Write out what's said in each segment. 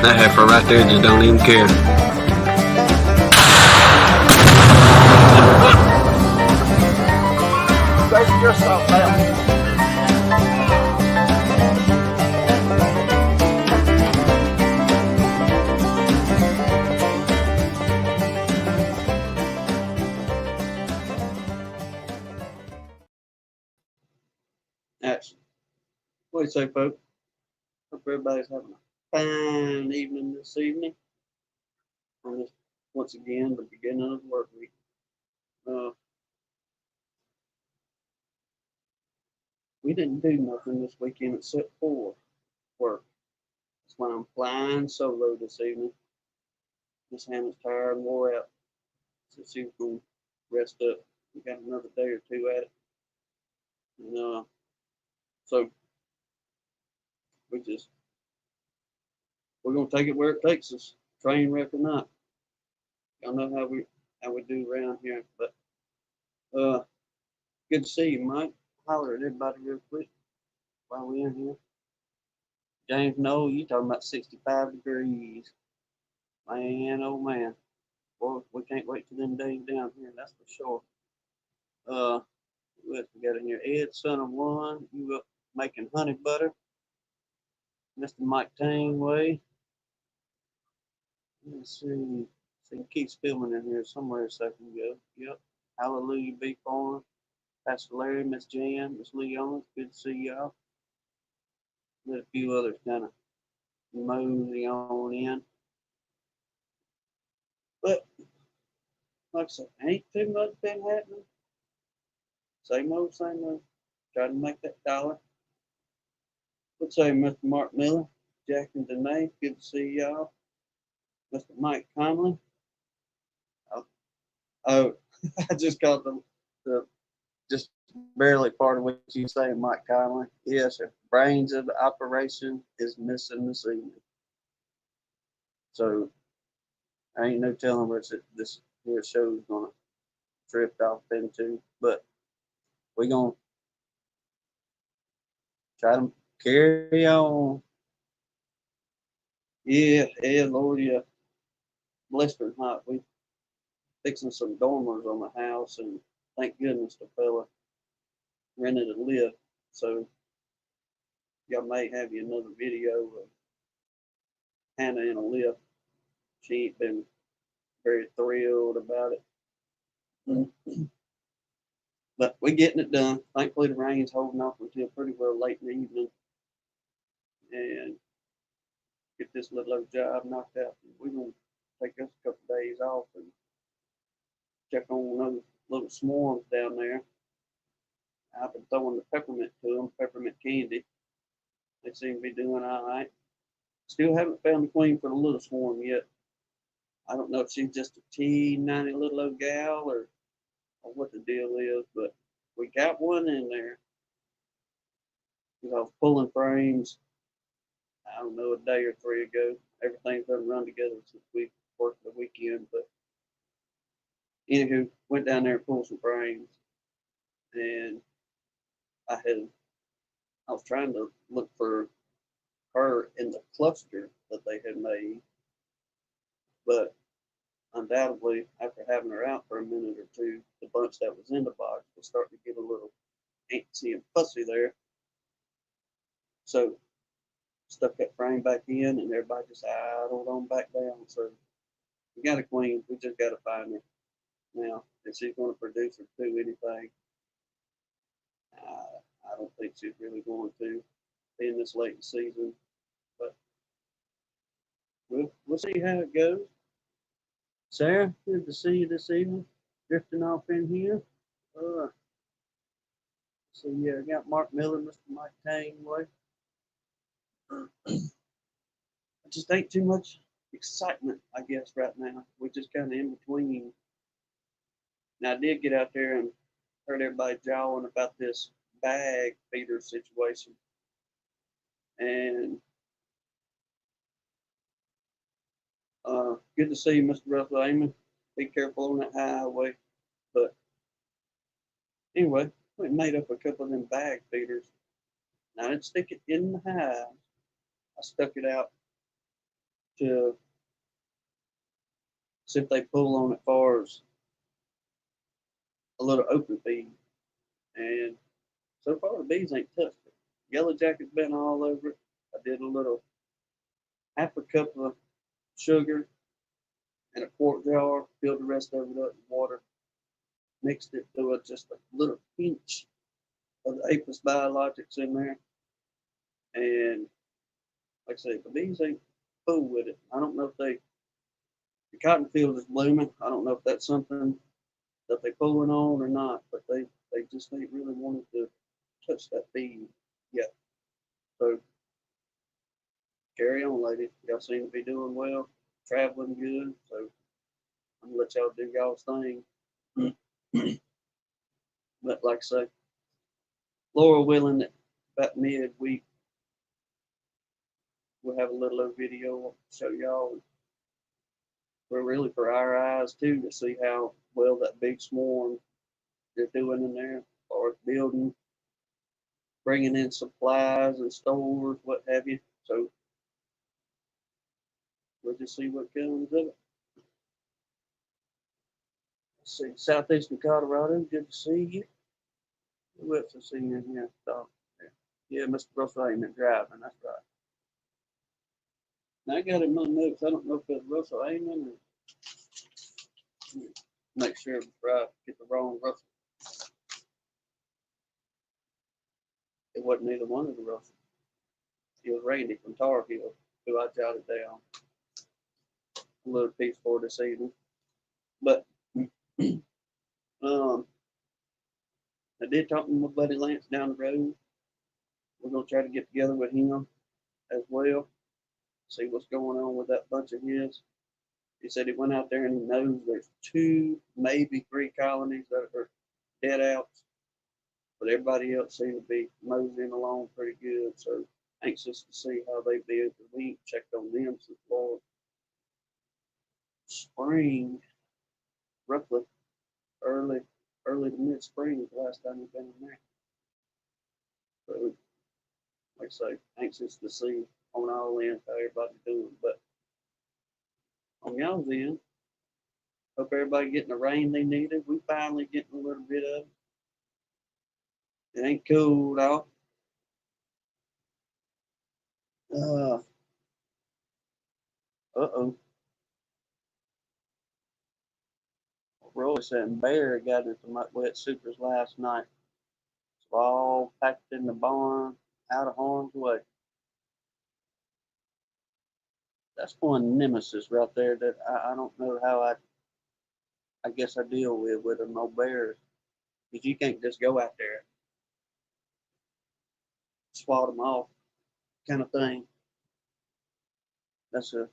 That heifer right there just don't even care. Save yourself now. Action. What do you say, folks? Hope everybody's having a fine evening this evening. On this, once again, the beginning of the work week. We didn't do nothing this weekend except for work. That's why I'm flying solo this evening. Miss Hannah's tired and wore out, so she's going to rest up. We got another day or two at it. And, so we're gonna take it where it takes us, train wreck or not. Y'all know how we do around here. But good to see you, Mike. Holler at everybody real quick while we're in here. James, no, you talking about 65 degrees. Man, oh man. Boy, we can't wait till them days down here, that's for sure. What else we got in here? Ed, son of one, you up making honey butter. Mr. Mike Tangway. Let's see. See, he keeps filming in here somewhere a second ago. Yep. Hallelujah Beef Farm. Pastor Larry, Miss Jan, Miss Leon. Good to see y'all. Let a few others kind of mosey on in. But like I said, ain't too much been happening. Same old, same old. Try to make that dollar. Let's say Mr. Mark Miller, Jack and Danae, good to see y'all. Mr. Mike Conley. Oh, I just caught the just barely part of what you say, Mike Conley. Yes, sir. Brains of the operation is missing this evening. So I ain't no telling what this here show is gonna drift off into, but we're gonna try to carry on. Yeah, Lord, yeah. Blistering hot. We fixing some dormers on the house, and thank goodness the fella rented a lift. So y'all may have you another video of Hannah in a lift. She ain't been very thrilled about it. But we're getting it done. Thankfully, the rain's holding off until pretty well late in the evening. And get this little old job knocked out. We're going to take us a couple of days off and check on those little swarms down there. I've been throwing the peppermint to them, peppermint candy. They seem to be doing all right. Still haven't found the queen for the little swarm yet. I don't know if she's just a teeny little old gal or what the deal is, but we got one in there. I was pulling frames, I don't know, a day or three ago. Everything's done run together since we worked the weekend, but anywho, went down there and pulled some frames, and I was trying to look for her in the cluster that they had made, but undoubtedly, after having her out for a minute or two, the bunch that was in the box was starting to get a little antsy and fussy there. So stuck that frame back in, and everybody just idled on back down. So we got a queen. We just got to find her now. If she's going to produce or do anything, I don't think she's really going to being this late in the season. But we'll see how it goes. Sarah, good to see you this evening. Drifting off in here. So yeah, I got Mark Miller, Mr. Mike Tangway. Just ain't too much excitement, I guess, right now. We're just kind of in between. Now, I did get out there and heard everybody jawing about this bag feeder situation. And good to see you, Mr. Russell Amon. Be careful on that highway. But anyway, we made up a couple of them bag feeders. Now, I didn't stick it in the hive. I stuck it out to see if they pull on it far as a little open feed. And so far the bees ain't touched it. Yellow jacket's been all over it. I did a little half a cup of sugar in a quart jar, filled the rest of it up with water, mixed it to just a little pinch of the Apis biologics in there. And like I said, the bees ain't fool with it. I don't know if the cotton field is blooming. I don't know if that's something that they pulling on or not, but they just ain't really wanted to touch that feed yet. So carry on, lady. Y'all seem to be doing well, traveling good. So I'm gonna let y'all do y'all's thing. But like I say, Laura willing that about midweek we'll have a little video show y'all. We're really for our eyes too to see how well that big swarm they're doing in there, or building, bringing in supplies and stores, what have you. So we'll just see what comes of it. Let's see, southeastern Colorado, good to see you. Who else I see in here? Oh, yeah, Mr. Russell Amen driving, that's right. Now I got it in my notes. I don't know if it's Russell Amen or make sure it's right, get the wrong Russell. It wasn't either one of the Russells. It was Randy from Tar Heel, who I jotted down a little piece for this evening. But I did talk to my buddy Lance down the road. We're gonna try to get together with him as well, see what's going on with that bunch of his. He said he went out there and he knows there's 2, maybe 3 colonies that are dead out, but everybody else seems to be moseying along pretty good. So anxious to see how they did. We ain't checked on them since Lord spring, roughly early to mid spring was the last time we've been in there. So like I say, anxious to see on all ends how everybody's doing. But on y'all's end, hope everybody getting the rain they needed. We finally getting a little bit of it. It ain't cold out. Uh-oh. Roy said Bear got into my wet supers last night. It's all packed in the barn, out of harm's way. That's one nemesis right there that I don't know how I guess I deal with them no bears. Because you can't just go out there, swat them off, kind of thing. That's a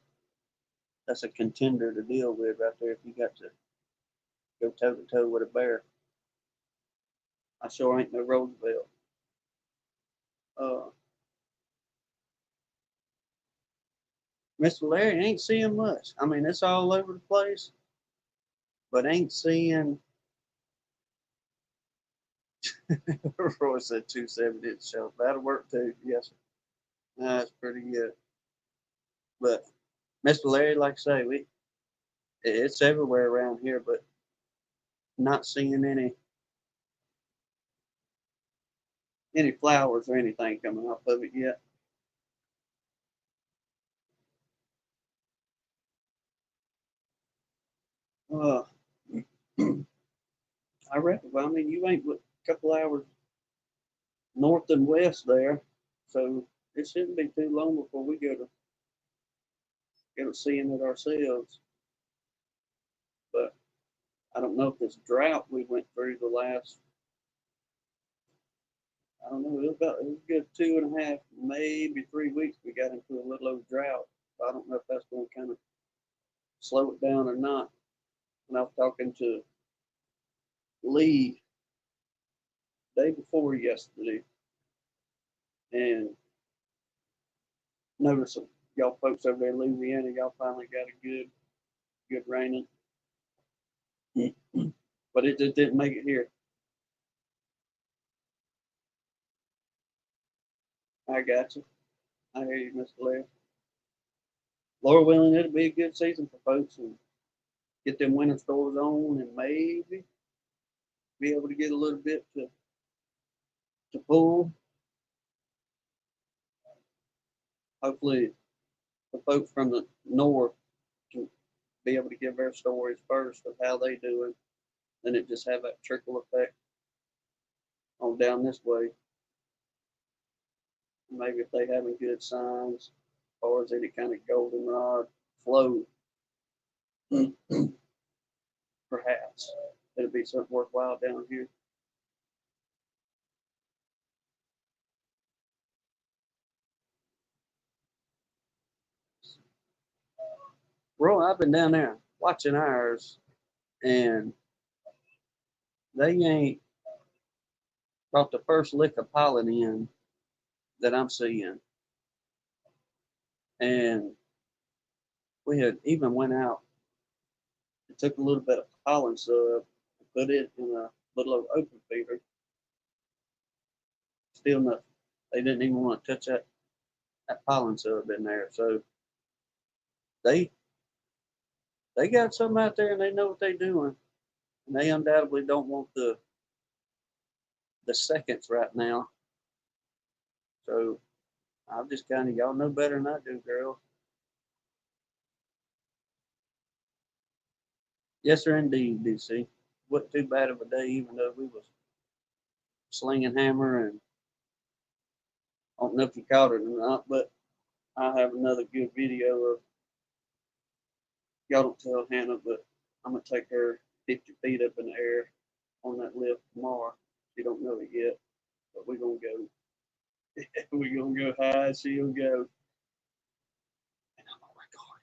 contender to deal with right there if you got to go toe to toe with a bear. I sure ain't no Roosevelt. Mr. Larry ain't seeing much. I mean, it's all over the place, but ain't seeing. Roy said 270 at the show. That'll work too. Yes, that's pretty good. But Mr. Larry, like I say, it's everywhere around here, but not seeing any flowers or anything coming off of it yet. I reckon. Well, I mean, you ain't but a couple hours north and west there, so it shouldn't be too long before we go to seeing it ourselves. But I don't know if this drought we went through the last. I don't know. It was a good 2.5, maybe 3 weeks. We got into a little old drought. I don't know if that's going to kind of slow it down or not. And I was talking to Lee day before yesterday, and noticed y'all folks over there in Louisiana, y'all finally got a good raining. But it just didn't make it here. I got you. I hear you, Mr. Larry. Lord willing, it'll be a good season for folks and get them winter stores on and maybe be able to get a little bit to pull. Hopefully, the folks from the north can be able to give their stories first of how they do it. Then it just have that trickle effect on down this way. Maybe if they having good signs, or as any kind of goldenrod flow, perhaps it'll be something worthwhile down here. Bro, I've been down there watching ours, and they ain't brought the first lick of pollen in that I'm seeing. And we had even went out and took a little bit of pollen syrup and put it in a little open feeder. Still nothing. They didn't even want to touch that pollen syrup in there. So they they got something out there and they know what they're doing. And they undoubtedly don't want the seconds right now. So I'm just kind of, y'all know better than I do, girls. Yes, sir, indeed, DC. Wasn't too bad of a day, even though we was slinging hammer, and I don't know if you caught it or not, but I have another good video of, y'all don't tell Hannah, but I'm gonna take her 50 feet up in the air on that lift tomorrow. She don't know it yet, but we're gonna go. We're gonna go high as she'll go. And I'm gonna record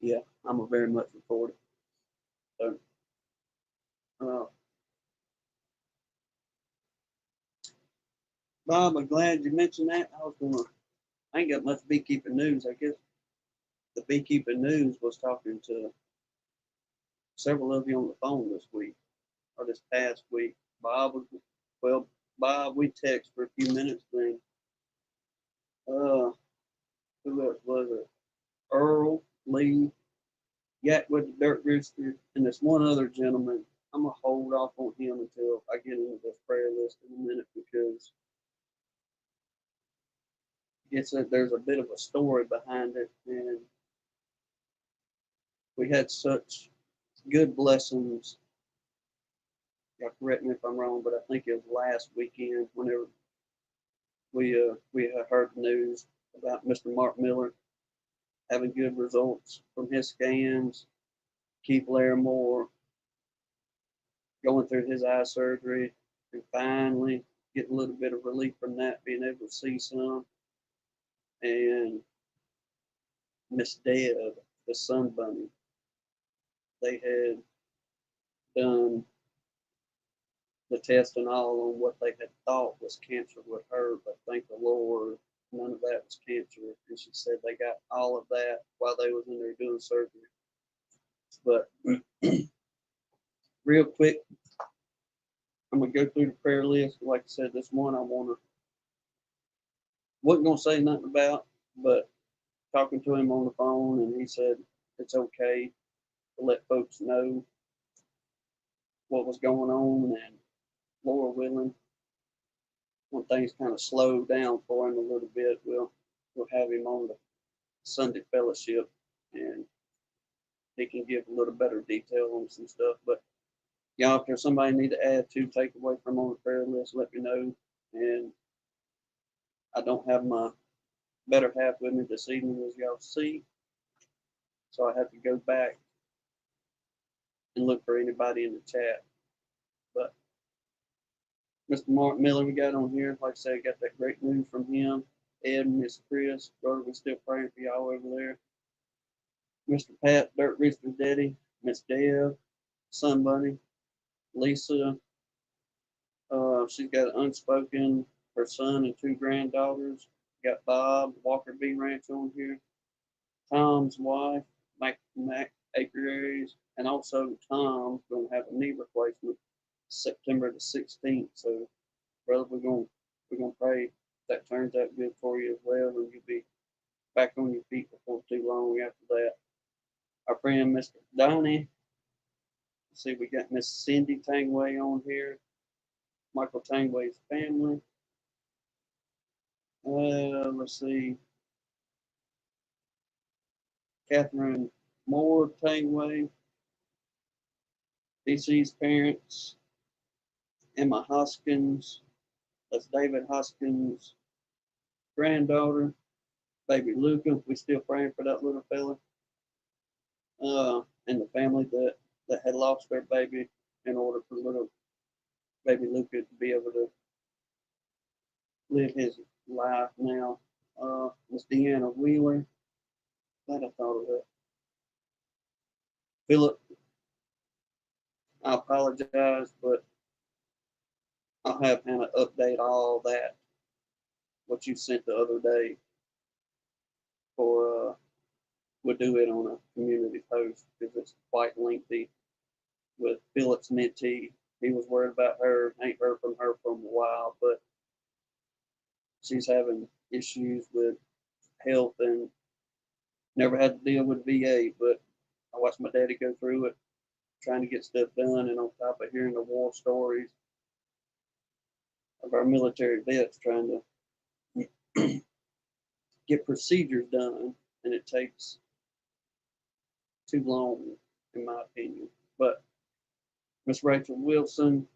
it. Yeah, I'm a very much recorder. So uh, Bob, I'm glad you mentioned that. I ain't got much beekeeping news. I guess the beekeeping news was talking to several of you on the phone this week or this past week. Bob was, well, Bob, we text for a few minutes then. Uh, who else was it? Earl, Lee, Yak with the Dirt Rooster, and this one other gentleman. I'm gonna hold off on him until I get into this prayer list in a minute because it's there's a bit of a story behind it, and we had such good blessings. Y'all correct me if I'm wrong, but I think it was last weekend whenever we had heard the news about Mr. Mark Miller having good results from his scans. Keith Larimore going through his eye surgery and finally getting a little bit of relief from that, being able to see some. And Miss Deb, the Sun Bunny, they had done the test and all on what they had thought was cancer with her, but thank the Lord, none of that was cancer. And she said they got all of that while they was in there doing surgery. But real quick, I'm gonna go through the prayer list. Like I said, this one I wasn't gonna say nothing about, but talking to him on the phone, and he said it's okay to let folks know what was going on, and Lord willing, when things kind of slow down for him a little bit, we'll have him on the Sunday fellowship, and he can give a little better detail on some stuff. But y'all, if there's somebody need to add to, take away from on the prayer list, let me know. And I don't have my better half with me this evening, as y'all see, so I have to go back and look for anybody in the chat. But Mr. Mark Miller, we got on here. Like I said, got that great news from him. Ed and Miss Chris, brother, we're still praying for y'all over there. Mr. Pat, Dirt Rooster Daddy, Miss Deb, Sun Bunny, Lisa. She's got unspoken, her son and two granddaughters. Got Bob, Walker B Ranch on here. Tom's wife, Mac Apiaries, and also Tom's gonna have a knee replacement September the 16th. So, brother, we're gonna pray that turns out good for you as well, and you'll be back on your feet before too long after that. Our friend Mr. Donnie. Let's see, we got Miss Cindy Tangway on here. Michael Tangway's family. Let's see. Catherine Moore Tangway. DC's parents. Emma Hoskins. That's David Hoskins' granddaughter. Baby Luca. We still praying for that little fella. And the family that had lost their baby in order for little baby Luca to be able to live his life now. Miss Deanna Wheeler. Glad I thought of that. Philip, I apologize, but I'll have Hannah update all that, what you sent the other day, for we'll do it on a community post because it's quite lengthy with Philip's mentee. He was worried about her, ain't heard from her for a while, but she's having issues with health and never had to deal with VA, but I watched my daddy go through it, trying to get stuff done, and on top of hearing the war stories of our military vets trying to get procedures done, and it takes too long, in my opinion. But Miss Rachel Wilson,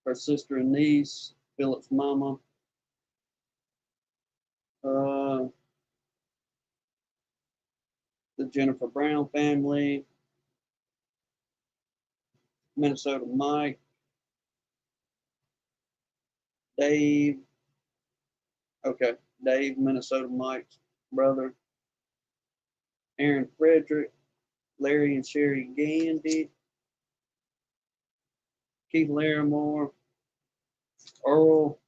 her sister and niece, Philip's mama, the Jennifer Brown family, Minnesota Mike, Dave, okay, Dave, Minnesota Mike's brother, Aaron Frederick, Larry and Sherry Gandy, Keith Larimore, Earl.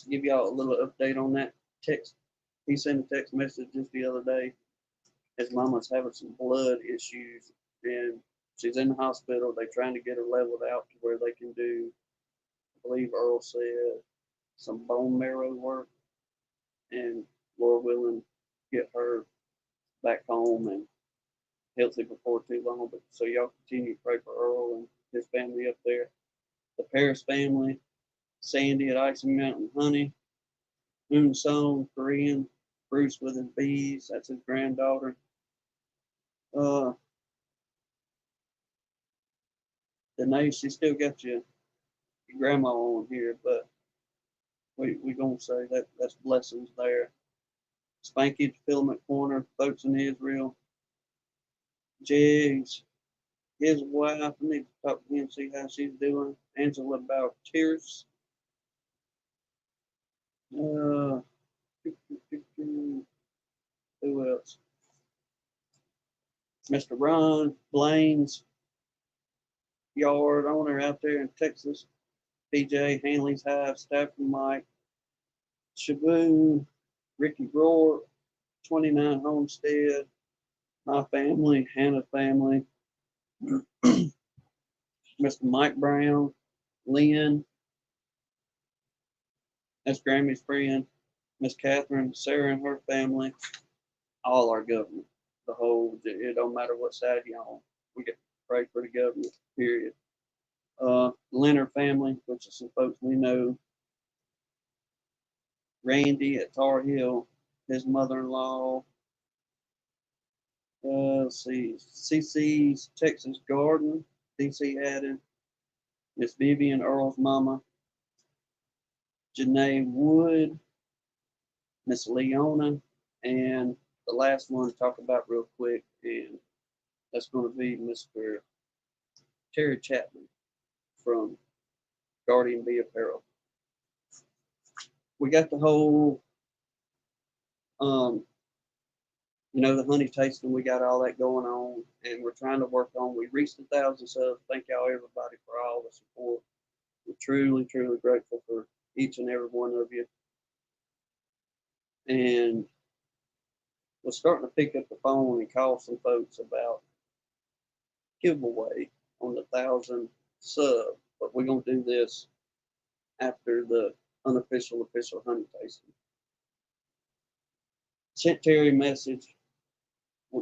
Give y'all a little update on that text. He sent a text message just the other day. His mama's having some blood issues and she's in the hospital. They're trying to get her leveled out to where they can do, I believe Earl said, some bone marrow work, and Lord willing, get her back home and healthy before too long. But so y'all continue to pray for Earl and his family up there. The Paris family, Sandy at Icing Mountain Honey, Moon Song, Korean, Bruce with his bees, that's his granddaughter. Danae, she still got your grandma on here, but we gonna say that's blessings there. Spanky Fulfillment Corner, folks in Israel. Jigs, his wife, I need to talk to him, see how she's doing. Angela Bautiers. Who else? Mr. Ron Blaine's yard owner out there in Texas. PJ Hanley's Hive, Stafford Mike, Shaboon, Ricky Roar, 29 Homestead, my family, Hannah family, Mr. Mike Brown, Lynn, that's Grammy's friend, Miss Catherine, Sarah and her family, all our government, the whole, it don't matter what side you're on. We get to pray for the government, period. Leonard family, which is some folks we know. Randy at Tar Heel, his mother-in-law. Let's see, CC's Texas Garden, DC added. Miss Vivian Earl's mama. Janae Wood, Miss Leona, and the last one to talk about real quick, and that's going to be Mr. Terry Chapman from Guardian Bee Apparel. We got the whole, the honey tasting. We got all that going on, and we're trying to work on. We reached 1,000 subs. Thank y'all, everybody, for all the support. We're truly, truly grateful for each and every one of you. And we're starting to pick up the phone and call some folks about giveaway on the 1,000 sub, but we're gonna do this after the official honey tasting. sent Terry a message.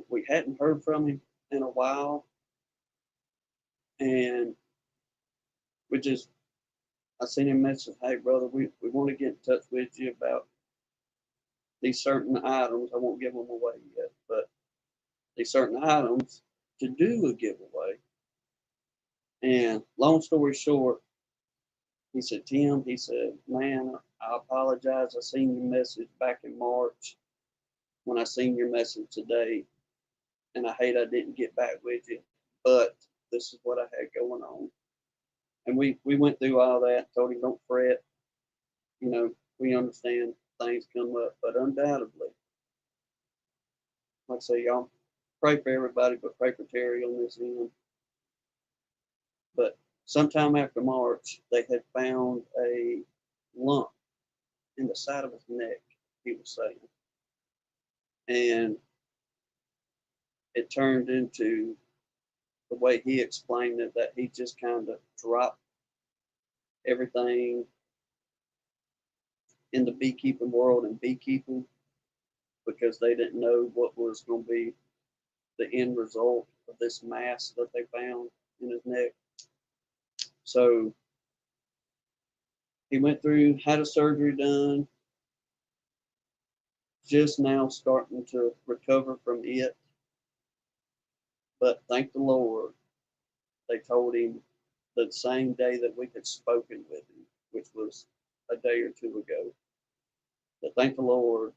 We hadn't heard from him in a while, and I sent him a message, hey brother, we want to get in touch with you about these certain items. I won't give them away yet, but these certain items to do a giveaway. And long story short, he said, Tim, he said, man, I apologize. I seen your message back in March when I seen your message today, and I hate I didn't get back with you, but this is what I had going on. And we went through all that, told him don't fret. You know, we understand things come up, but undoubtedly, like I say, y'all pray for everybody, but pray for Terry on this end. But sometime after March, they had found a lump in the side of his neck, he was saying. And it turned into the way he explained it, that he just kind of dropped everything in the beekeeping world and beekeeping because they didn't know what was going to be the end result of this mass that they found in his neck. So he went through, had a surgery done, just now starting to recover from it. But thank the Lord, they told him the same day that we had spoken with him, which was a day or two ago, that thank the Lord,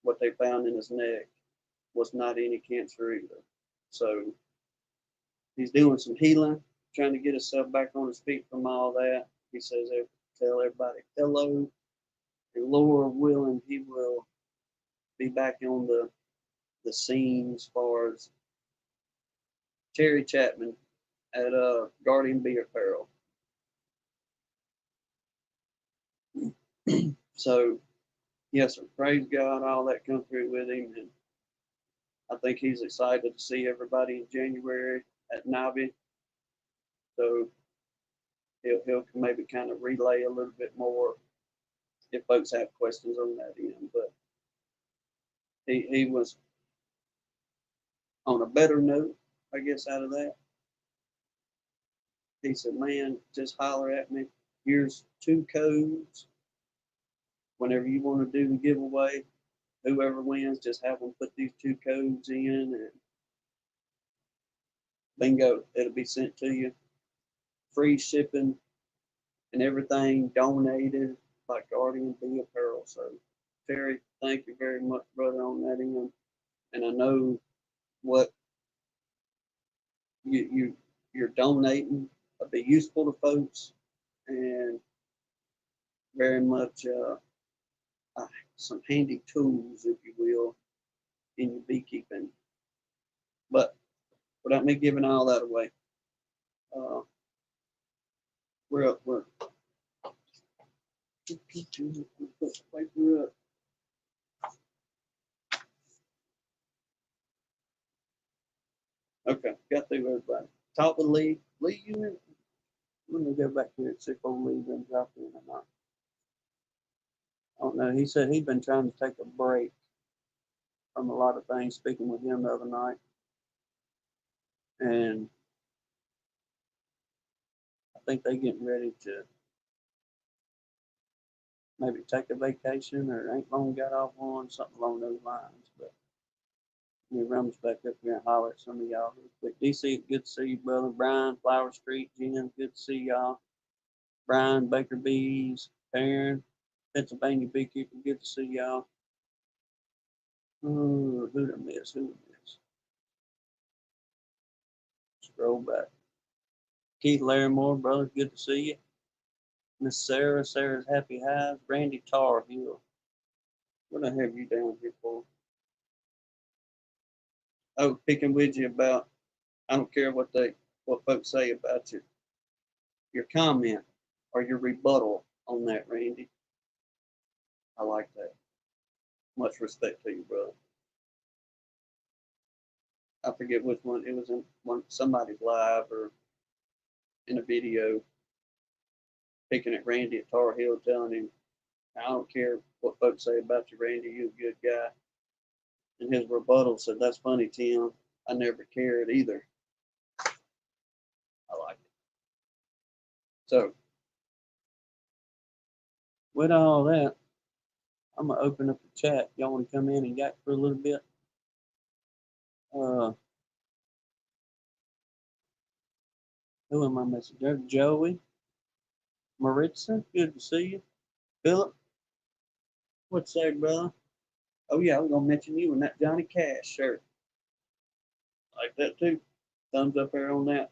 what they found in his neck was not any cancer either. So he's doing some healing, trying to get himself back on his feet from all that. He says, tell everybody hello. And Lord willing, he will be back on the scene as far as Terry Chapman at Guardian Bee Apparel. So, yes, sir, praise God, all that come through with him. And I think he's excited to see everybody in January at Navi. So he'll maybe kind of relay a little bit more if folks have questions on that end. But he was on a better note, I guess, out of that. He said, man, just holler at me. Here's 2 codes. Whenever you want to do the giveaway, whoever wins, just have them put these 2 codes in and bingo, it'll be sent to you. Free shipping and everything donated by Guardian Bee Apparel. So, Terry, thank you very much, brother, on that end. And I know what you're donating will be useful to folks and very much some handy tools, if you will, in your beekeeping. But without me giving all that away, we're up. We're up. Okay, got through everybody. Top of Lee. Lee, you in? Let me go back here and see if old Lee's been dropped in or not. I don't know. He said he'd been trying to take a break from a lot of things, speaking with him the other night. And I think they're getting ready to maybe take a vacation or ain't long got off on, something along those lines. But let me rummage back up here and holler at some of y'all real quick. DC, good to see you, brother. Brian, Flower Street, Jen, good to see y'all. Brian, Baker Bees, Aaron, Pennsylvania Beekeeper, good to see y'all. Who did I miss? Who did I miss? Scroll back. Keith Larimore, brother, good to see you. Miss Sarah, Sarah's Happy Hive, Randy Tar Heel. What the have you down here for? Oh, picking with you about, I don't care what folks say about your comment or your rebuttal on that, Randy. I like that. Much respect to you, brother. I forget which one it was in somebody's live or in a video, picking at Randy at Tar Heel, telling him, I don't care what folks say about you, Randy, you're a good guy. And his rebuttal said, "That's funny, Tim. I never cared either." I like it. So, with all that, I'm gonna open up the chat. Y'all want to come in and yak for a little bit? Uh, who am I missing? There's Joey, Maritza. Good to see you. Philip, what's that, brother? Oh yeah, I was gonna mention you in that Johnny Cash shirt. Like that too. Thumbs up there on that.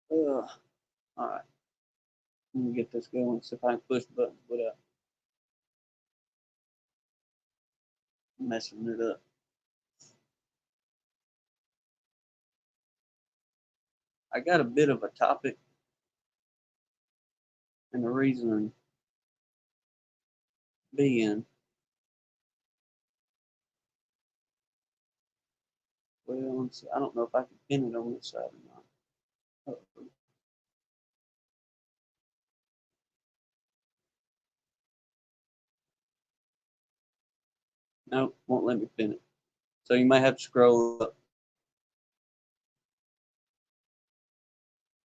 All right. Let me get this going. See if I can push the button without messing it up. I got a bit of a topic, and the reason being, well, let's see, I don't know if I can pin it on this side or not. Uh-oh. No, won't let me pin it. So you might have to scroll up,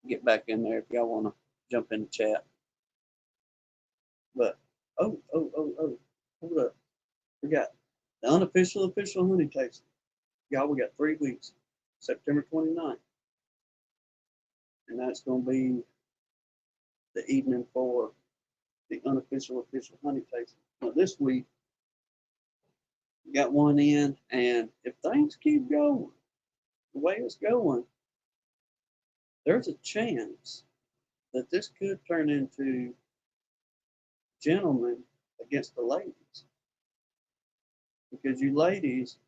get back in there if y'all want to jump in the chat. But oh, hold up. We got the unofficial official honey tasting. Y'all, we got 3 weeks. September 29th. And that's gonna be the evening for the unofficial official honey tasting. Now this week we got one in, and if things keep going the way it's going, there's a chance that this could turn into gentlemen against the ladies. Because you ladies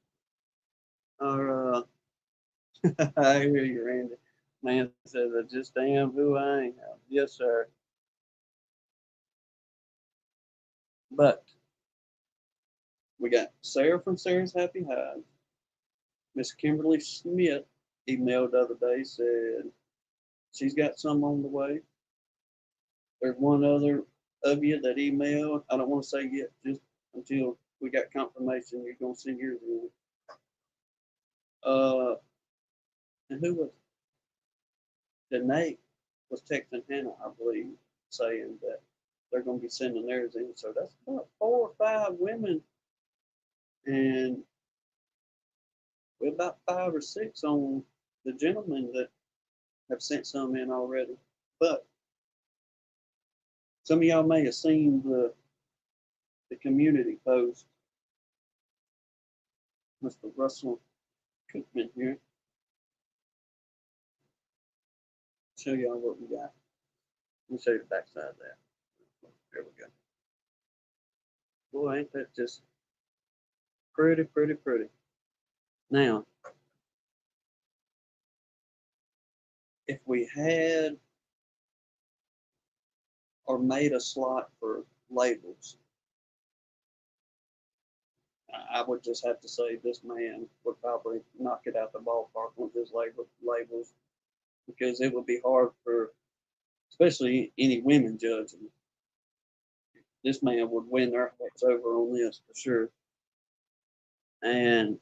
are I hear you, Randy. Man says I just am who I am. Yes, sir. But we got Sarah from Sarah's Happy Hive. Miss Kimberly Smith emailed the other day, said she's got some on the way. There's one other of you that emailed. I don't want to say yet, just until we got confirmation you're gonna see yours in. And who was Danae was texting Hannah, I believe, saying that they're gonna be sending theirs in. So that's about 4 or 5 women, and we're about 5 or 6 on the gentlemen that have sent some in already. But some of y'all may have seen the community post. Mr. Russell Cookman here. Show y'all what we got. Let me show you the backside of that. There we go. Boy, ain't that just pretty, pretty, pretty. Now, if we had or made a slot for labels, I would just have to say this man would probably knock it out the ballpark with his labels, because it would be hard for, especially any women judging. This man would win their hearts over on this for sure. And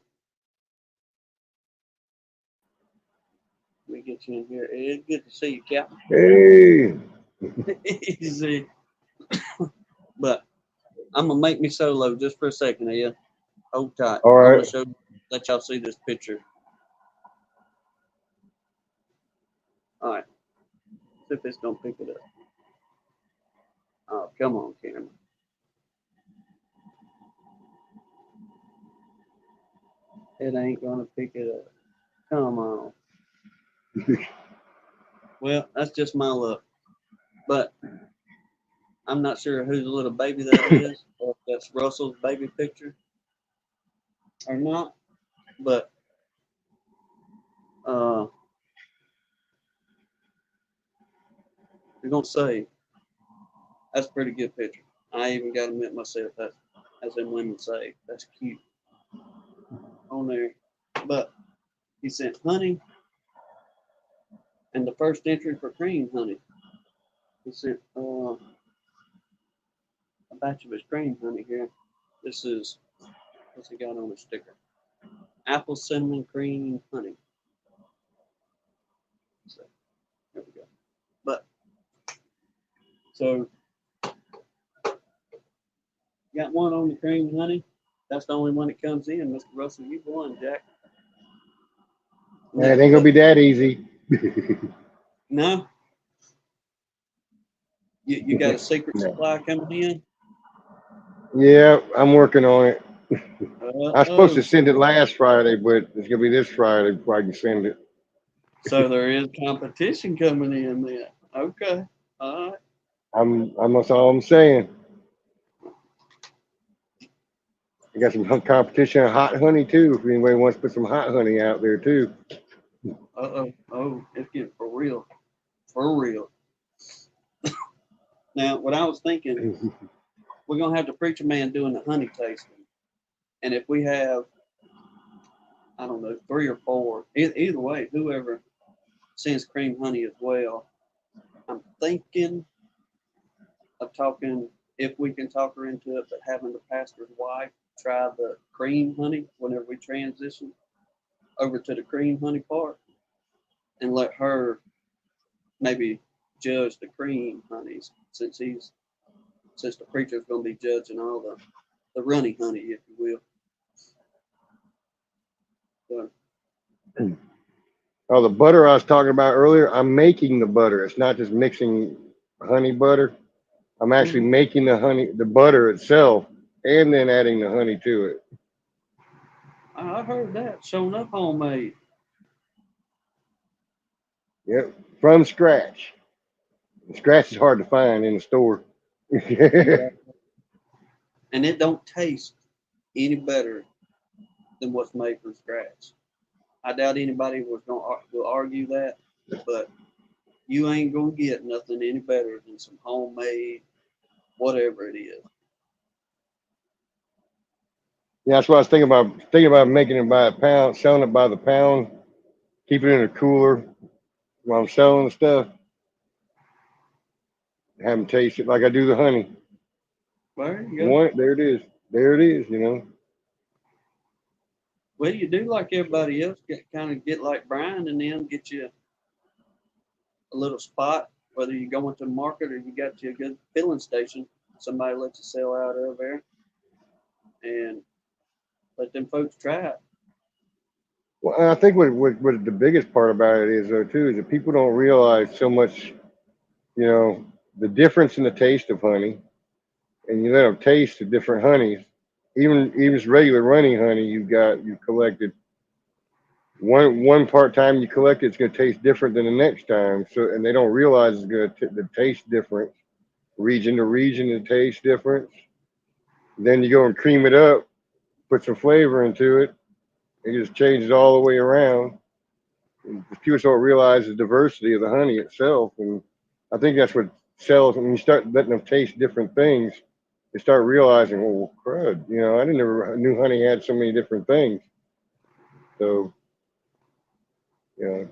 we get you in here, Ed. Good to see you, Captain. Hey, Easy. But I'm gonna make me solo just for a second, Ed. Hold tight. all I right. want to let y'all see this picture. All right. See if it's gonna pick it up. Oh, come on, camera. It ain't gonna pick it up. Come on. Well, that's just my luck. But I'm not sure whose little baby that is, or if that's Russell's baby picture or not. But you're gonna say that's a pretty good picture. I even got to admit myself, that's, as them women say, that's cute on there. But he sent honey, and the first entry for cream honey. He sent a batch of his cream honey here. This is, what's he got on the sticker? Apple cinnamon cream honey. So, there we go. But, so, got one on the cream honey. That's the only one that comes in. Mr. Russell, you won, Jack. It ain't gonna be that easy. No? You got a secret No. supply coming in? Yeah, I'm working on it. I was supposed to So, send it last Friday, but it's gonna be this Friday before I can send it. so there is competition coming in then. Okay. All right. That's all I'm saying. I got some competition on hot honey too. If anybody wants to put some hot honey out there too. Uh-oh. Oh, it's getting for real. For real. Now, what I was thinking, we're gonna have the preacher man doing the honey tasting. And if we have, I don't know, 3 or 4, either way, whoever sends cream honey as well, I'm thinking of talking, if we can talk her into it, but having the pastor's wife try the cream honey whenever we transition over to the cream honey part, and let her maybe judge the cream honeys, since the preacher's going to be judging all the runny honey, if you will. So, Oh, the butter I was talking about earlier, I'm making the butter. It's not just mixing honey butter. I'm actually making the butter itself, and then adding the honey to it. I heard that showing up homemade. Yep, from scratch. Scratch is hard to find in the store. Yeah. And it don't taste any better than what's made from scratch. I doubt anybody will argue that, but you ain't gonna get nothing any better than some homemade, whatever it is. Yeah, that's what I was thinking about. Thinking about making it by a pound, selling it by the pound, keep it in a cooler while I'm selling the stuff. Have them taste it like I do the honey. There you go. Want it? There it is. There it is. You know. Well, you do like everybody else, get like Brian and then get you a little spot, whether you're going to the market or you got you a good filling station, somebody lets you sell out of there, and let them folks try it. Well, I think what the biggest part about it is though too is that people don't realize so much. You know the difference in the taste of honey, and you let them taste the different honeys. Even just regular running honey, you've collected one part time you collect it, it's going to taste different than the next time. So, and they don't realize it's going to the taste difference, region to region, the taste difference. Then you go and cream it up, put some flavor into it. It just changes all the way around. And people don't realize the diversity of the honey itself, and I think that's what sells. When you start letting them taste different things, they start realizing, oh crud, I didn't never knew honey had so many different things. So, you know.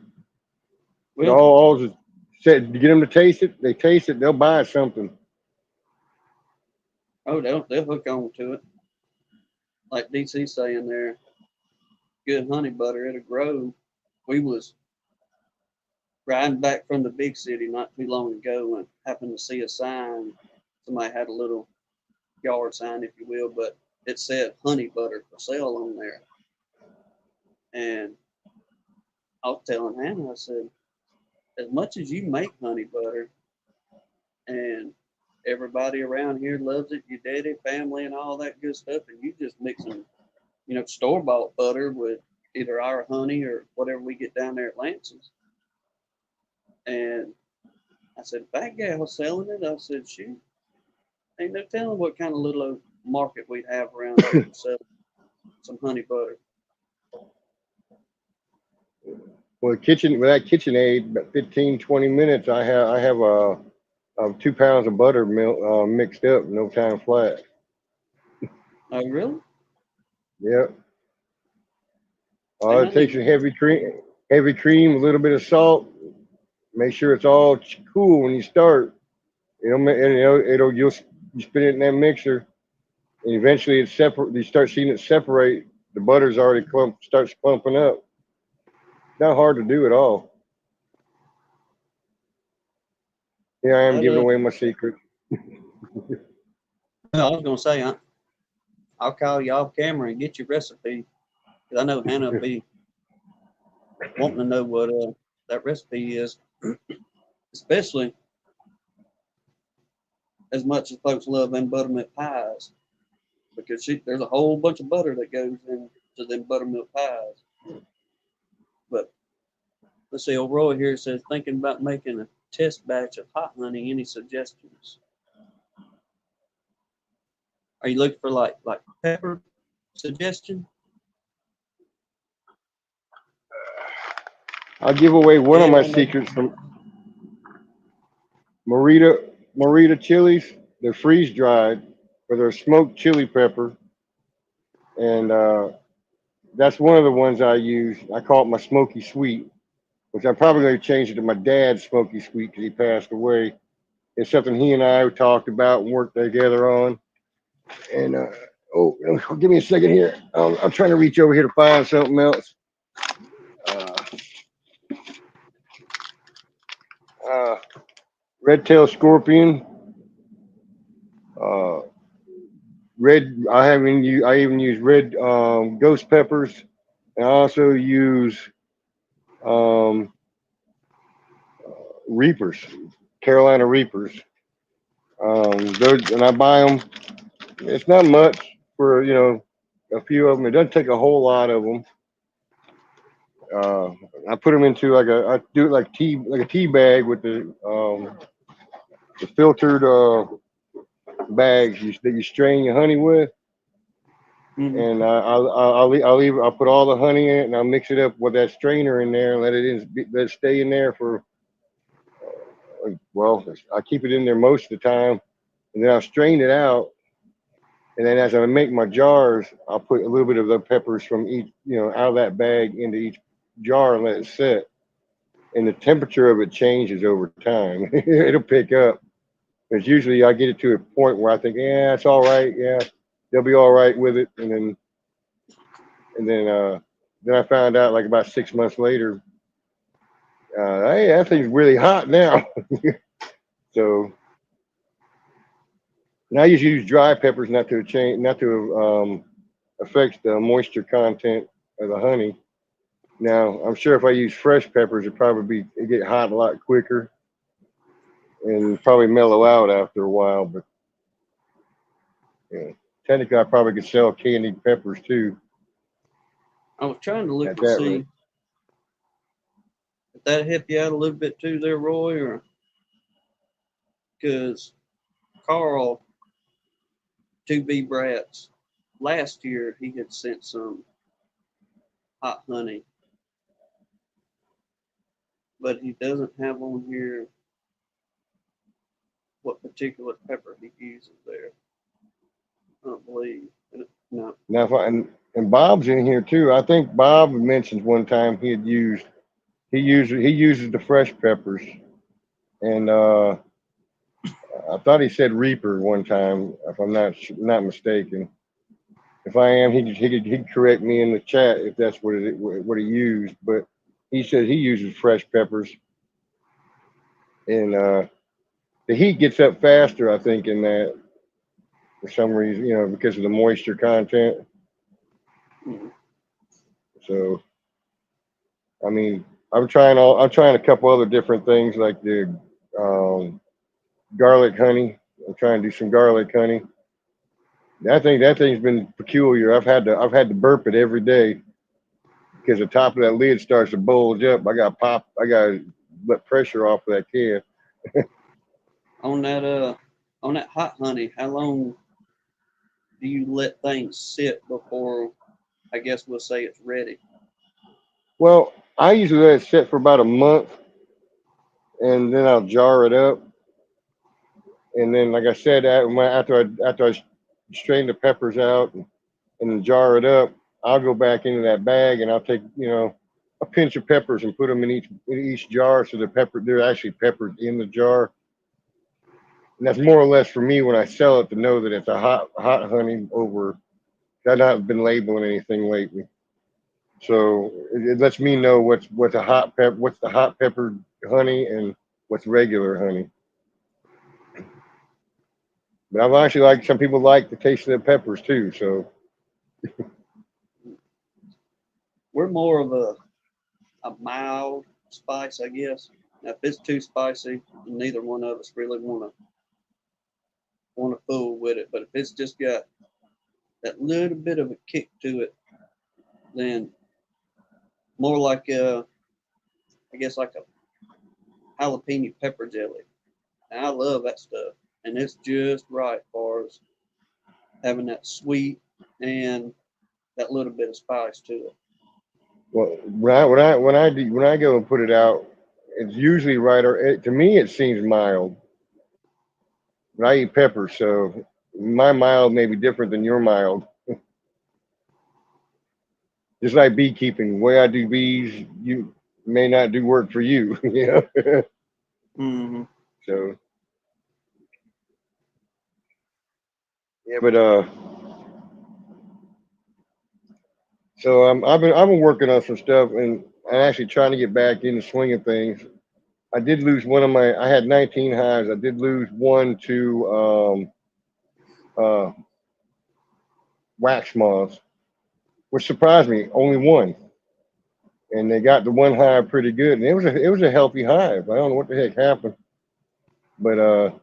Well, All just said to get them to taste it. They taste it, they'll buy something. oh, they'll hook on to it. Like DC saying there, good honey butter, it'll grow. We was riding back from the big city not too long ago and happened to see a sign. Somebody had a little yard sign, if you will, but it said honey butter for sale on there. And I was telling Hannah, I said, as much as you make honey butter and everybody around here loves it, your daddy, family, and all that good stuff, and you just mixing, store bought butter with either our honey or whatever we get down there at Lance's. And I said, if that gal's selling it, I said, shoot, ain't no telling what kind of little market we'd have around here to sell some honey butter. Well, with that KitchenAid, about 15, 20 minutes, I have 2 pounds of butter mixed up, no time flat. Oh, really? Yep. And It takes a heavy cream, a little bit of salt. Make sure it's all cool when you start. You'll you spin it in that mixer. And eventually, it's separate. You start seeing it separate. The butter's already starts clumping up. Not hard to do at all. Here I am That, giving away my secret. I was gonna say, I'll call you off camera and get your recipe, because I know Hannah will be wanting to know what that recipe is, especially as much as folks love them buttermilk pies, because there's a whole bunch of butter that goes into them buttermilk pies. But let's see, old Roy here says, thinking about making a test batch of hot honey. Any suggestions? Are you looking for like pepper suggestion? I'll give away one of Yeah, my I know. secrets from Morita chilies. They're freeze dried, or they're smoked chili pepper, and that's one of the ones I use. I call it my smoky sweet, which I'm probably going to change it to my dad's smoky sweet because he passed away. It's something he and I talked about and worked together on. And oh, give me a second here. I'm trying to reach over here to find something else. Uh, uh, red tail scorpion. Uh, red. I even use red ghost peppers. And I also use um, reapers, Carolina reapers. Those, and I buy them. It's not much for a few of them. It doesn't take a whole lot of them. Uh, I put them into I do it like a tea bag with the filtered bags that you strain your honey with, Mm-hmm. and I'll put all the honey in it, and I'll mix it up with that strainer in there and let it stay in there for well, I keep it in there most of the time, and then I'll strain it out, and then as I make my jars, I'll put a little bit of the peppers from each out of that bag into each jar and let it sit. And the temperature of it changes over time. It'll pick up. Because usually I get it to a point where I think, yeah, it's all right. Yeah, they'll be all right with it. And then I found out like about 6 months later, hey, that thing's really hot now. So and I usually use dry peppers not to affect the moisture content of the honey. Now I'm sure if I use fresh peppers, it get hot a lot quicker and probably mellow out after a while. But yeah, technically I probably could sell candied peppers too I was trying to look at to that rate. see if that help you out a little bit too, there, Roy, or because Carl, 2B Brats, last year he had sent some hot honey, but he doesn't have on here what particular pepper he uses there. I don't believe. No. Now, and Bob's in here too. I think Bob mentioned one time he uses the fresh peppers, and I thought he said Reaper one time, if I'm not mistaken. If I am, he'd correct me in the chat if that's what he used. But he said he uses fresh peppers, and the heat gets up faster. I think in that for some reason, because of the moisture content. Mm. So I mean, I'm trying a couple other different things like the um, garlic honey. I'm trying to do some garlic honey. That thing's been peculiar. I've had to burp it every day because the top of that lid starts to bulge up. I got to let pressure off of that can. On that hot honey, how long do you let things sit before, I guess we'll say, it's ready? Well, I usually let it sit for about a month, and then I'll jar it up. And then, like I said, after I strain the peppers out and jar it up, I'll go back into that bag and I'll take, a pinch of peppers and put them in each jar so they're actually peppered in the jar. And that's more or less for me when I sell it to know that it's a hot honey over. I've not been labeling anything lately, so it lets me know what's a hot pepper, what's the hot pepper honey, and what's regular honey. But I've actually like some people like the taste of the peppers too. So We're more of a mild spice, I guess. Now, if it's too spicy, neither one of us really want to fool with it. But if it's just got that little bit of a kick to it, then more like I guess like a jalapeno pepper jelly. And I love that stuff, and it's just right for us having that sweet and that little bit of spice to it. well, when I go and put it out, it's usually right or to me it seems mild. But I eat peppers, so my mild may be different than your mild. Just like beekeeping, the way I do bees, you may not do work for you. You know. Mm-hmm. So yeah, but so I've been working on some stuff and actually trying to get back in the swing of things. I did lose one of my. I had 19 hives. I did lose one to uh, wax moths, which surprised me. Only one, and they got the one hive pretty good, and it was a healthy hive. I don't know what the heck happened, but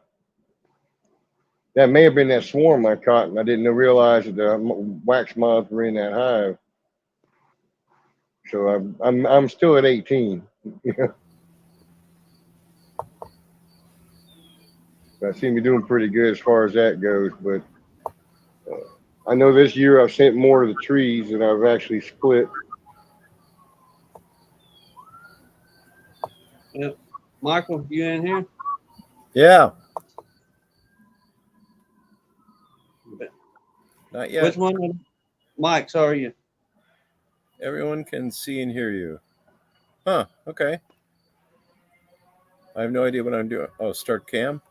that may have been that swarm I caught, and I didn't realize that the wax moths were in that hive. So I'm still at 18. I seem to be doing pretty good as far as that goes, but I know this year I've sent more to the trees than I've actually split. Yep. Michael, you in here? Yeah, But not yet. which one? Mike, sorry, you. Everyone can see and hear you. Huh, okay. I have no idea what I'm doing. Oh, start cam?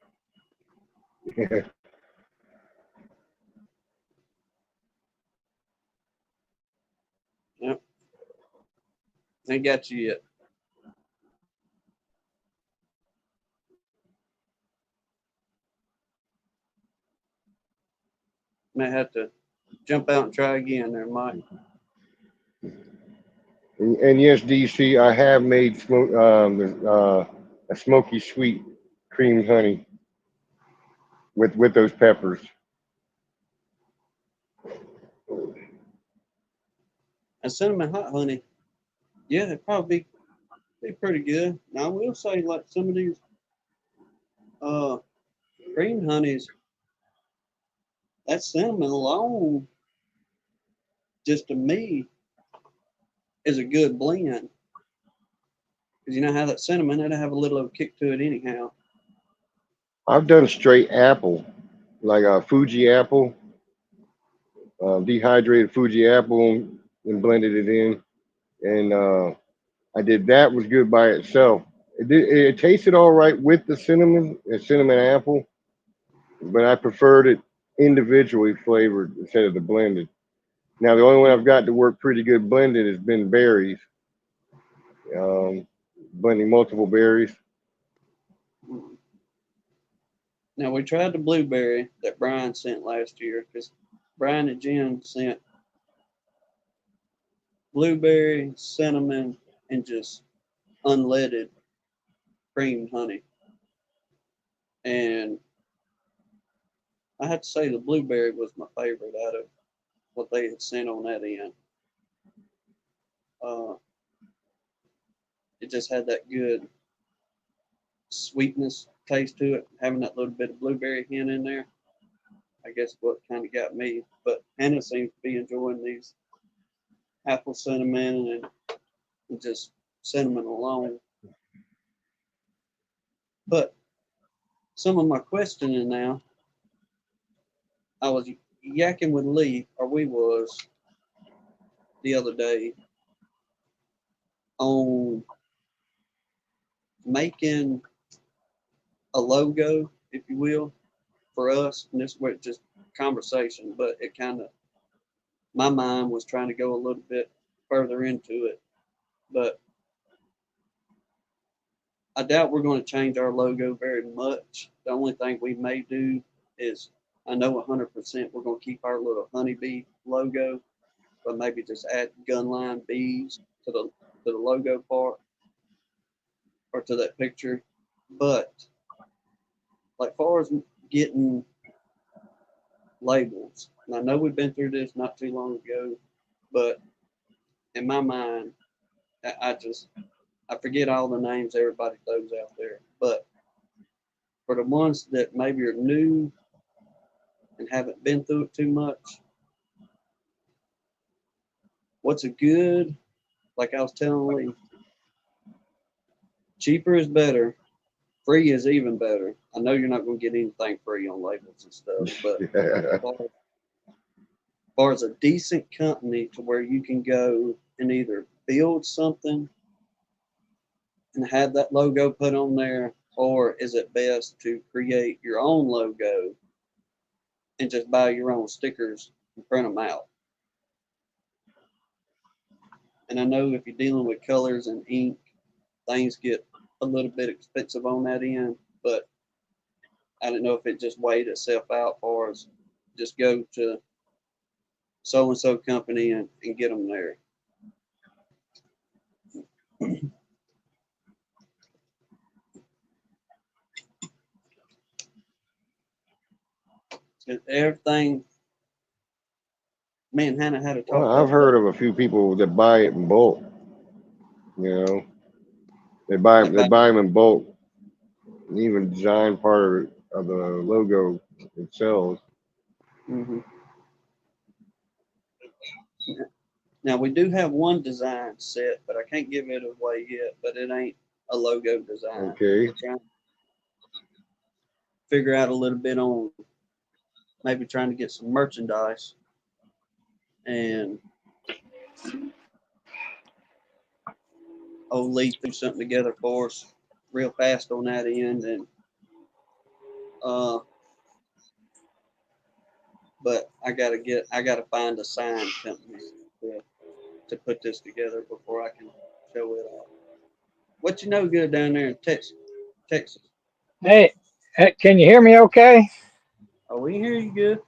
Yep. Ain't got you yet. May have to jump out and try again there, Mike. And yes, DC, I have made a smoky sweet creamed honey with those peppers. And cinnamon hot honey, yeah, it'd probably be pretty good. Now I will say, like some of these uh cream honeys, that cinnamon alone, just to me, is a good blend. Because you know how that cinnamon, it'll have a little kick to it anyhow. I've done straight apple, like a Fuji apple, dehydrated Fuji apple, and blended it in. And I did that was good by itself. It tasted all right with the cinnamon apple, but I preferred it individually flavored instead of the blended. Now the only one I've got to work pretty good blended has been berries, um, blending multiple berries. Now we tried the blueberry that Brian sent last year because Brian and Jen sent blueberry, cinnamon, and just unleaded creamed honey. And I have to say the blueberry was my favorite out of what they had sent on that end. Uh, it just had that good sweetness taste to it, having that little bit of blueberry hint in there. I guess what kind of got me. But Hannah seems to be enjoying these apple cinnamon and just cinnamon alone. But some of my questioning now, I was yakking with Lee, or we was the other day on making a logo if you will, for us. And this was just conversation, but it kind of, my mind was trying to go a little bit further into it. But I doubt we're going to change our logo very much. The only thing we may do is, I know 100% we're going to keep our little honeybee logo, but maybe just add gunline bees to the logo part or to that picture. But like far as getting labels, and I know we've been through this not too long ago, but in my mind, I forget all the names everybody throws out there. But for the ones that maybe are new and haven't been through it too much, what's a good, like I was telling Lee, cheaper is better. Free is even better. I know you're not going to get anything free on labels and stuff, but as far as a decent company to where you can go and either build something and have that logo put on there, or is it best to create your own logo and just buy your own stickers and print them out? And I know if you're dealing with colors and ink, things get a little bit expensive on that end, but I don't know if it just weighed itself out for us. Just go to so and so company and get them there. Everything. Man, Hannah had a talk. Well, I've heard of a few people that buy it in bulk. You know, they buy them in bulk, and even design part of the logo themselves. Mm-hmm. Now we do have one design set, but I can't give it away yet. But it ain't a logo design. Okay. We're trying to figure out a little bit on maybe trying to get some merchandise and old Lee threw something together for us real fast on that end, and but I gotta find a sign company to put this together before I can show it off. What you know good down there in Texas? Hey, can you hear me okay? Oh, we hear you good.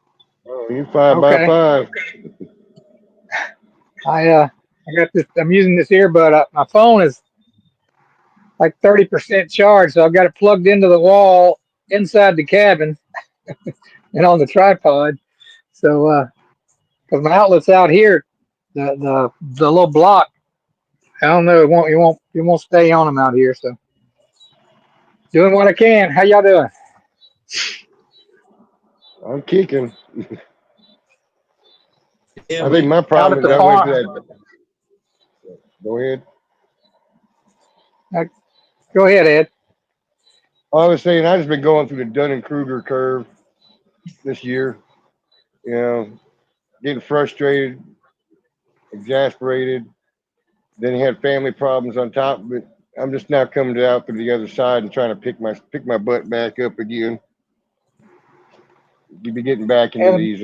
Oh, you 5x5. I got this. I'm using this earbud. My phone is like 30% charged, so I've got it plugged into the wall inside the cabin and on the tripod. So, because my outlet's out here, the little block. I don't know. It won't stay on them out here. So, doing what I can. How y'all doing? I'm kicking. Yeah, I think my Out problem at is the I went to farm. that. Go ahead. Uh, Go ahead, Ed. I was saying I just been going through the Dunning-Kruger curve this year. You know, getting frustrated, exasperated. Then he had family problems on top, but I'm just now coming out to the other side and trying to pick my butt back up again. You be getting back into And these.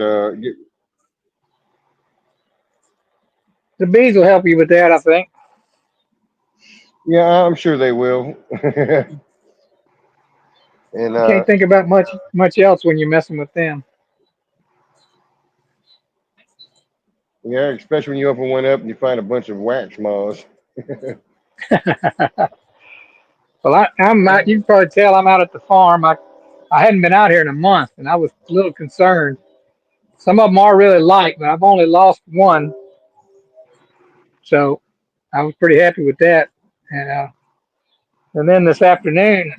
the bees will help you with that, I think. Yeah, I'm sure they will. And You can't think about much else when you're messing with them. yeah, especially when you open one up and you find a bunch of wax moths. Well, I'm out. You can probably tell I'm out at the farm. I hadn't been out here in a month, and I was a little concerned. Some of them are really light, but I've only lost one, so I was pretty happy with that. And then this afternoon,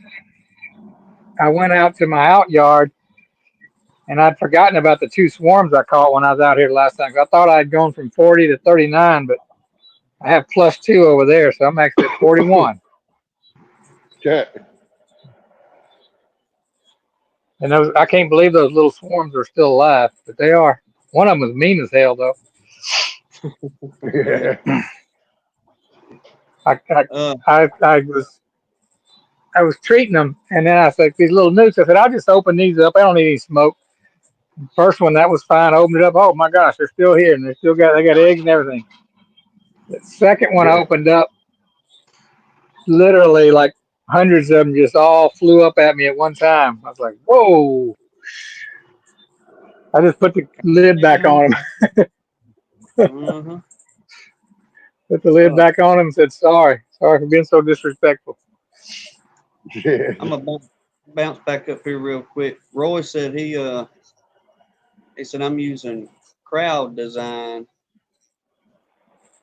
I went out to my out yard, and I'd forgotten about the two swarms I caught when I was out here last time. I thought I'd gone from 40 to 39, but I have +2 over there, so I'm actually at 41. Okay. And I can't believe those little swarms are still alive, but they are. One of them was mean as hell, though. Yeah. I, I, Uh, I was I was treating them, and then I said these little nukes. I said I'll just open these up. I don't need any smoke. First one that was fine. I opened it up. Oh my gosh, they're still here, and they got eggs and everything. The second one I opened up, literally like hundreds of them just all flew up at me at one time. I was like, whoa. I just put the lid back on them. Mm-hmm. Put the lid back on them and said, sorry for being so disrespectful. Yeah. I'm gonna bounce back up here real quick. Roy said he said I'm using crowd design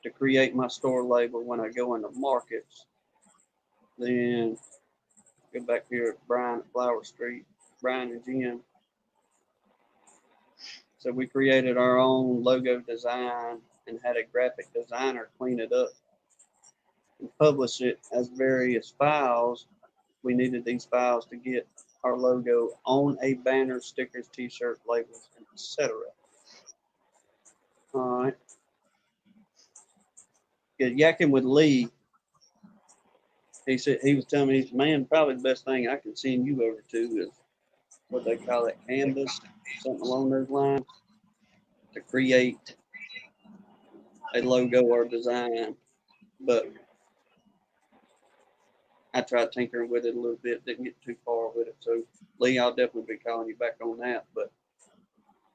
to create my store label when I go into markets. Then go back here at Brian at Flower Street, Brian and Jim. So we created our own logo design and had a graphic designer clean it up and publish it as various files. We needed these files to get our logo on a banner, stickers, t-shirt, labels, etc. All right. Get yakking with Lee. He said he was telling me, man, probably the best thing I can send you over to is what they call it, canvas, something along those lines, to create a logo or design. But I tried tinkering with it a little bit, didn't get too far with it. So Lee, I'll definitely be calling you back on that. But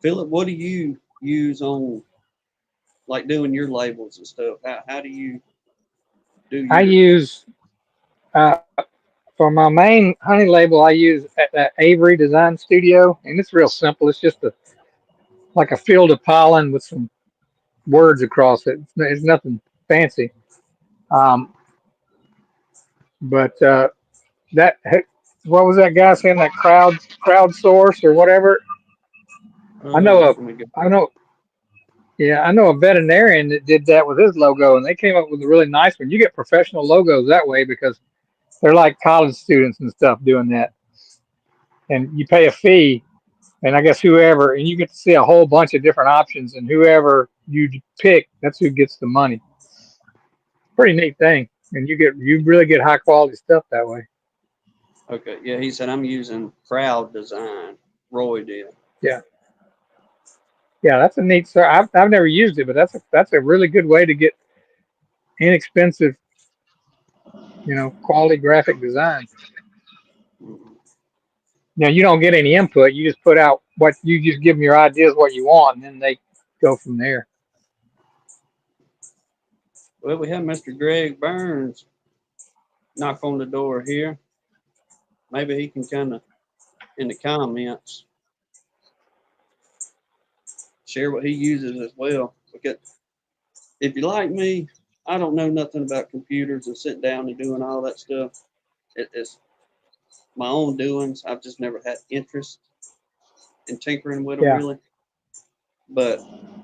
Philip, what do you use on like doing your labels and stuff? How do you do I your use, for my main honey label, I use that Avery Design Studio, and it's real simple. It's just like a field of pollen with some words across it. It's nothing fancy. Um, but that what was that guy saying? That crowdsource or whatever. I know a let me go. I know yeah, I know a veterinarian that did that with his logo, and they came up with a really nice one. You get professional logos that way because they're like college students and stuff doing that, and you pay a fee, and I guess whoever, and you get to see a whole bunch of different options, and whoever you pick, that's who gets the money. Pretty neat thing, and you really get high quality stuff that way. Okay, yeah, he said I'm using crowd design. Roy did. Yeah, yeah, that's a neat. So I've never used it, but that's a really good way to get inexpensive, quality graphic design. Mhm. Now you don't get any input. You just put out what you just give them your ideas, what you want, and then they go from there. Well, we have Mr. Greg Burns knock on the door here. Maybe he can kind of in the comments share what he uses as well. Because if you like me, I don't know nothing about computers and sitting down and doing all that stuff. It's my own doings. I've just never had interest in tinkering with them Yeah, really. But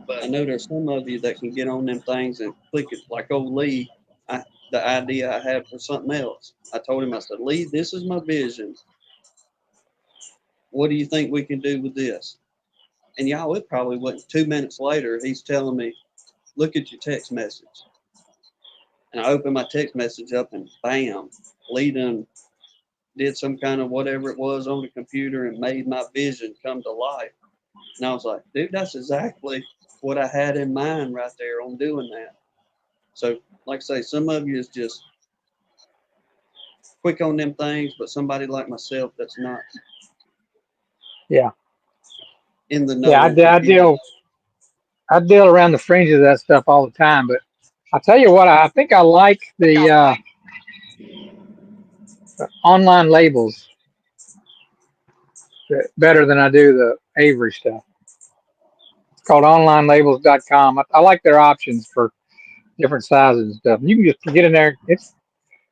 I know there's some of you that can get on them things and click it like old Lee. The idea I had for something else. I told him, I said, Lee, this is my vision. What do you think we can do with this? And y'all, it probably wasn't 2 minutes later, he's telling me, look at your text message. And I opened my text message up and bam, Lee done did some kind of whatever it was on the computer and made my vision come to life. And I was like, dude, that's exactly what I had in mind right there on doing that. So, like I say, some of you is just quick on them things, but somebody like myself that's not yeah, in the yeah. know on computers. I deal around the fringes of that stuff all the time. But I tell you what, I think I like the online labels better than I do the Avery stuff. It's called onlinelabels.com. I like their options for different sizes and stuff. You can just get in there.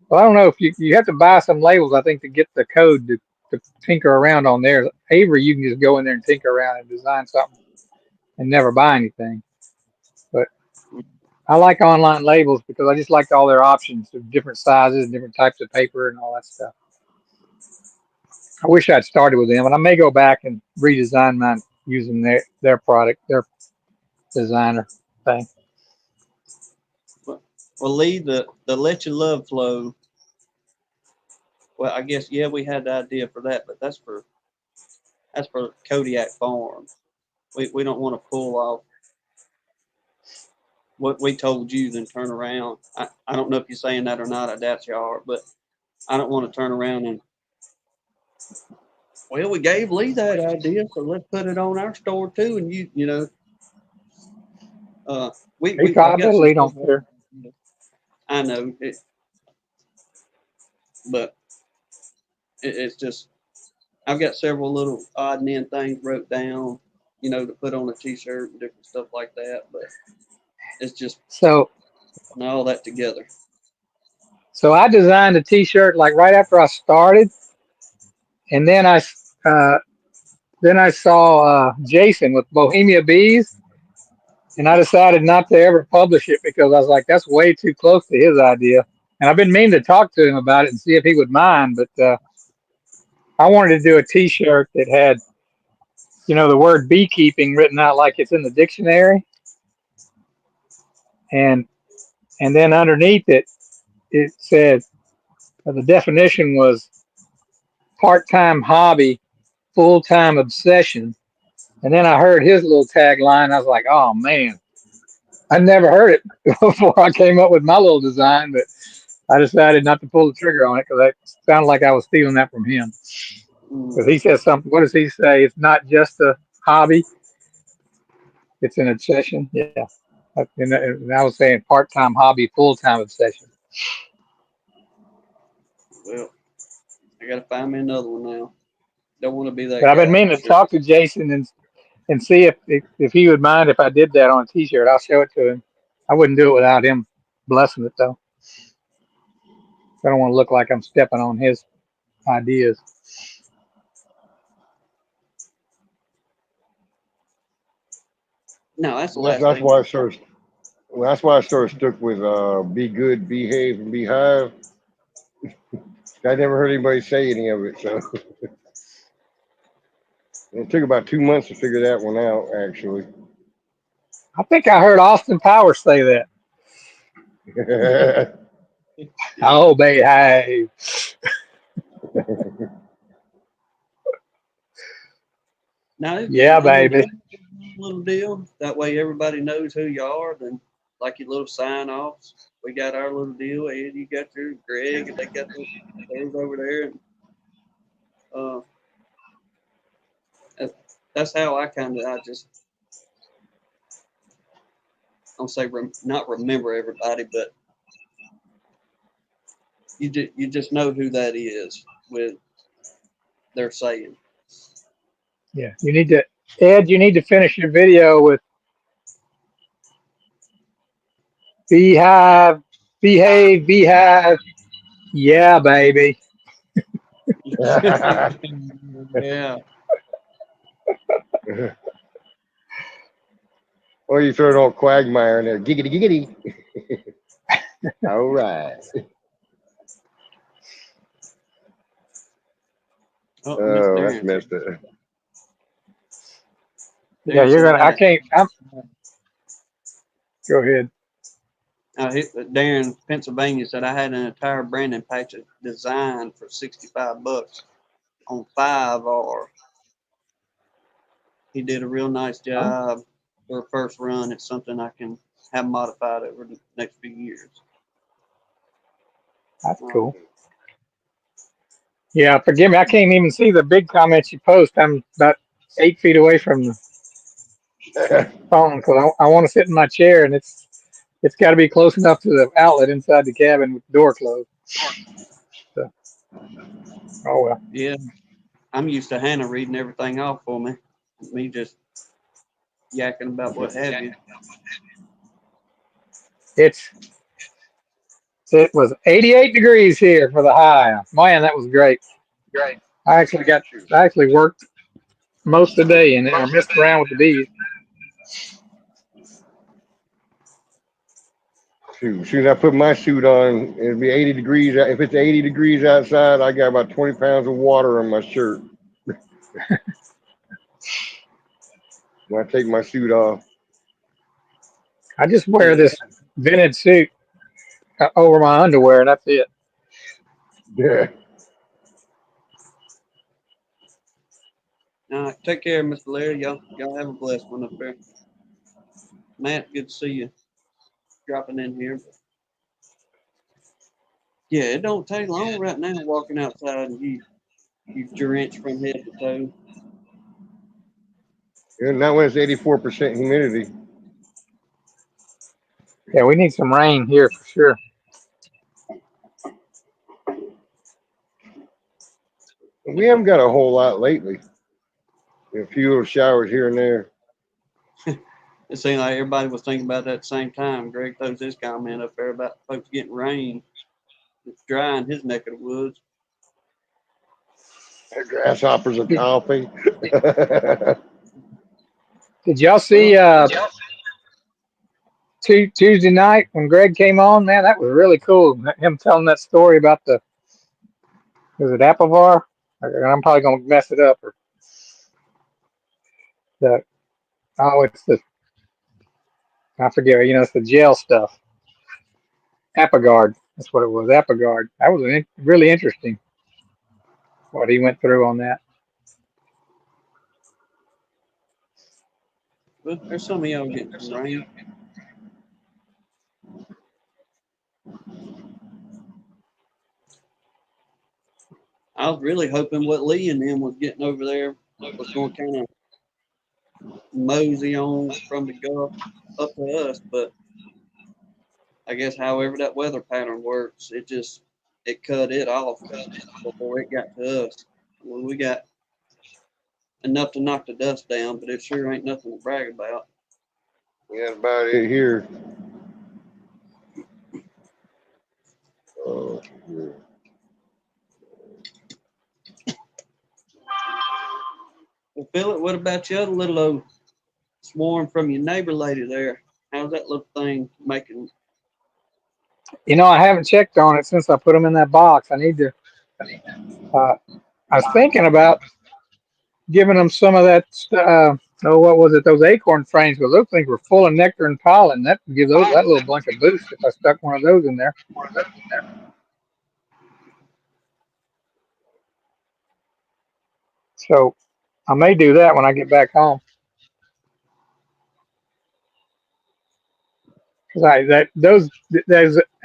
Well, I don't know if you have to buy some labels, I think, to get the code to tinker around on there. Avery, you can just go in there and tinker around and design something and never buy anything. But I like online labels because I just like all their options of different sizes, different types of paper, and all that stuff. I wish I'd started with them, and I may go back and redesign mine using their product, their designer thing. Well, Lee, the Let Your Love Flow Well, I guess yeah, we had the idea for that, but that's for Kodiak Farms. We don't want to pull off what we told you, then turn around. I don't know if you're saying that or not. I doubt you are, but I don't want to turn around and, well, we gave Lee that idea, so let's put it on our store too. And you know, He I've got some. probably don't care. I know it, but it's just I've got several little odd and end things wrote down, you know, to put on a T-shirt and different stuff like that. But it's just So putting all that together. I designed a T-shirt like right after I started, and uh, then I saw Jason with Bohemia Bees, and I decided not to ever publish it because I was like, that's way too close to his idea. And I've been meaning to talk to him about it and see if he would mind, but I wanted to do a T-shirt that had, you know, the word beekeeping written out like it's in the dictionary, and then underneath it, it said the definition was part-time hobby, full-time obsession. And then I heard his little tagline. I was like, oh man, I never heard it before I came up with my little design, but I decided not to pull the trigger on it because it sounded like I was stealing that from him. Because he says something, what does he say? It's not just a hobby, it's an obsession. Yeah. And I was saying part-time hobby, full-time obsession. Well, I got to find me another one now. Don't want to be that But I've been guy. meaning to talk to Jason and see if he would mind if I did that on a T-shirt. I'll show it to him. I wouldn't do it without him blessing it though. I don't want to look like I'm stepping on his ideas. No, that's the Well, last that's thing. why I sort of. Well, that's why I sort of stuck with be good, behave, and beehive. I never heard anybody say any of it, so it took about 2 months to figure that one out. Actually, I think I heard Austin Powers say that. Oh, behave. Now, Yeah, I mean, baby. little deal. That way, everybody knows who you are. Then, like your little sign offs, we got our little deal. Ed, you got your Greg, and they got theirs over there. And uh, that's how I just don't say not remember everybody, but you just know who that is with their saying. Yeah, Ed, you need to finish your video with beehive, behave, beehive. Yeah, baby. Yeah. or you throw an old quagmire in there, giggity giggity. All right. Miss Oh, that's Darren. messed up. Yeah, Darren you're said gonna. I had I can't. Go ahead. Darren, Pennsylvania said I had an entire branding package designed for $65 on 5R. He did a real nice job for a first run. It's something I can have modified over the next few years. That's cool. Yeah, forgive me. I can't even see the big comments you post. I'm about 8 feet away from the phone because I want to sit in my chair, and it's got to be close enough to the outlet inside the cabin with the door closed. So, oh well. Yeah, I'm used to Hannah reading everything off for me. Me just yakking about what have you. It was 88 degrees here for the high. Man, that was great. I actually worked most of the day and I messed around with the bees. Shoot, as soon as I put my suit on, it'll be 80 degrees. If it's 80 degrees outside, I got about 20 pounds of water on my shirt. When I take my suit off. I just wear this vintage suit over my underwear, and that's it. Yeah. All right, take care, Mr. Larry. Y'all have a blessed one up there. Matt, good to see you dropping in here. Yeah, it don't take long right now walking outside and you drenched from head to toe. And that when it's 84% humidity. Yeah, we need some rain here for sure. We haven't got a whole lot lately. A few little showers here and there. It seemed like everybody was thinking about that at the same time. Greg throws his comment up there about folks getting rain. It's dry in his neck of the woods. Grasshoppers are coughing. Did y'all see Tuesday night when Greg came on? Man, that was really cool. Him telling that story about was it Apivar? I'm probably gonna mess it up. Or the it's the I forget. You know, it's the gel stuff. Apigard. That's what it was. Apigard. That was really interesting what he went through on that. Well, there's some of y'all getting some rain. I was really hoping what Lee and them was getting over there was going to kind of mosey on from the Gulf up to us, but I guess however that weather pattern works, it cut it off before it got to us. Well, we got enough to knock the dust down, but it sure ain't nothing to brag about. Yeah, about it here. Yeah. Well, Philip, what about your other little old swarm from your neighbor lady there? How's that little thing making? You know, I haven't checked on it since I put them in that box. I need to. Uh, I was thinking about giving them some of that. What was it? Those acorn frames, because those things were full of nectar and pollen. That would give that little bunch a boost if I stuck one of those in there. So I may do that when I get back home. Because those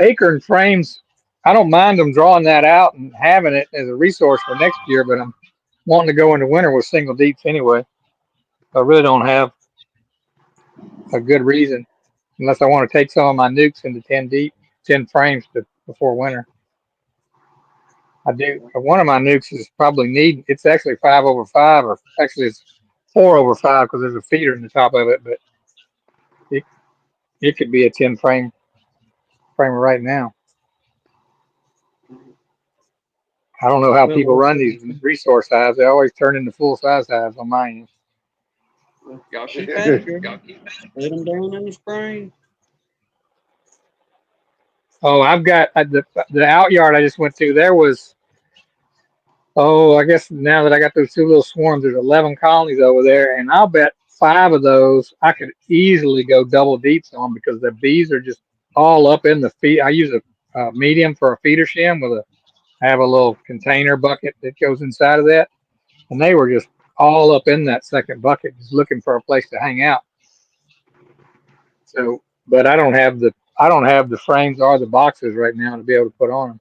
acorn frames, I don't mind them drawing that out and having it as a resource for next year, but I'm wanting to go into winter with single deeps anyway. I really don't have a good reason unless I want to take some of my nukes into 10 frames before winter. I do. One of my nukes is probably it's actually 5/5, or actually it's 4/5 because there's a feeder in the top of it, but it could be a 10 frame right now. I don't know how people Well, run these resource hives. They always turn into full size hives on my end. y'all keep at it, girl. Split them down in the spring. Oh, I've got the out yard I just went to. There was, I guess now that I got those two little swarms, there's 11 colonies over there, and I'll bet 5 of those I could easily go double deeps on because the bees are just all up in the feed. I use a medium for a feeder shim I have a little container bucket that goes inside of that, and they were just all up in that second bucket, just looking for a place to hang out. So, but I don't have the frames or the boxes right now to be able to put on them.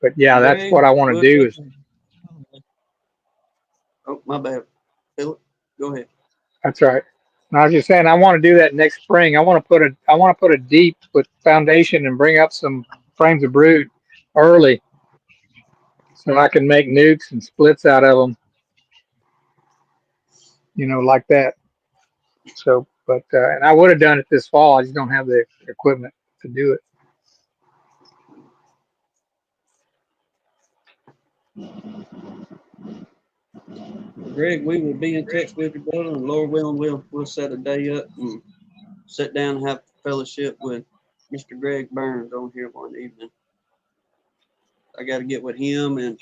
But yeah, that's Greg, what I want to do. Oh, my bad. Philip, go ahead. That's right. And I was just saying I want to do that next spring. I want to put a deep with foundation and bring up some frames of brood early, so I can make nukes and splits out of them. You know, like that. So, but and I would have done it this fall. I just don't have the equipment to do it. Greg, we will be in touch with you, brother, and Lord willing, we'll set a day up and sit down and have fellowship with Mr. Greg Burns on here one evening. I got to get with him, and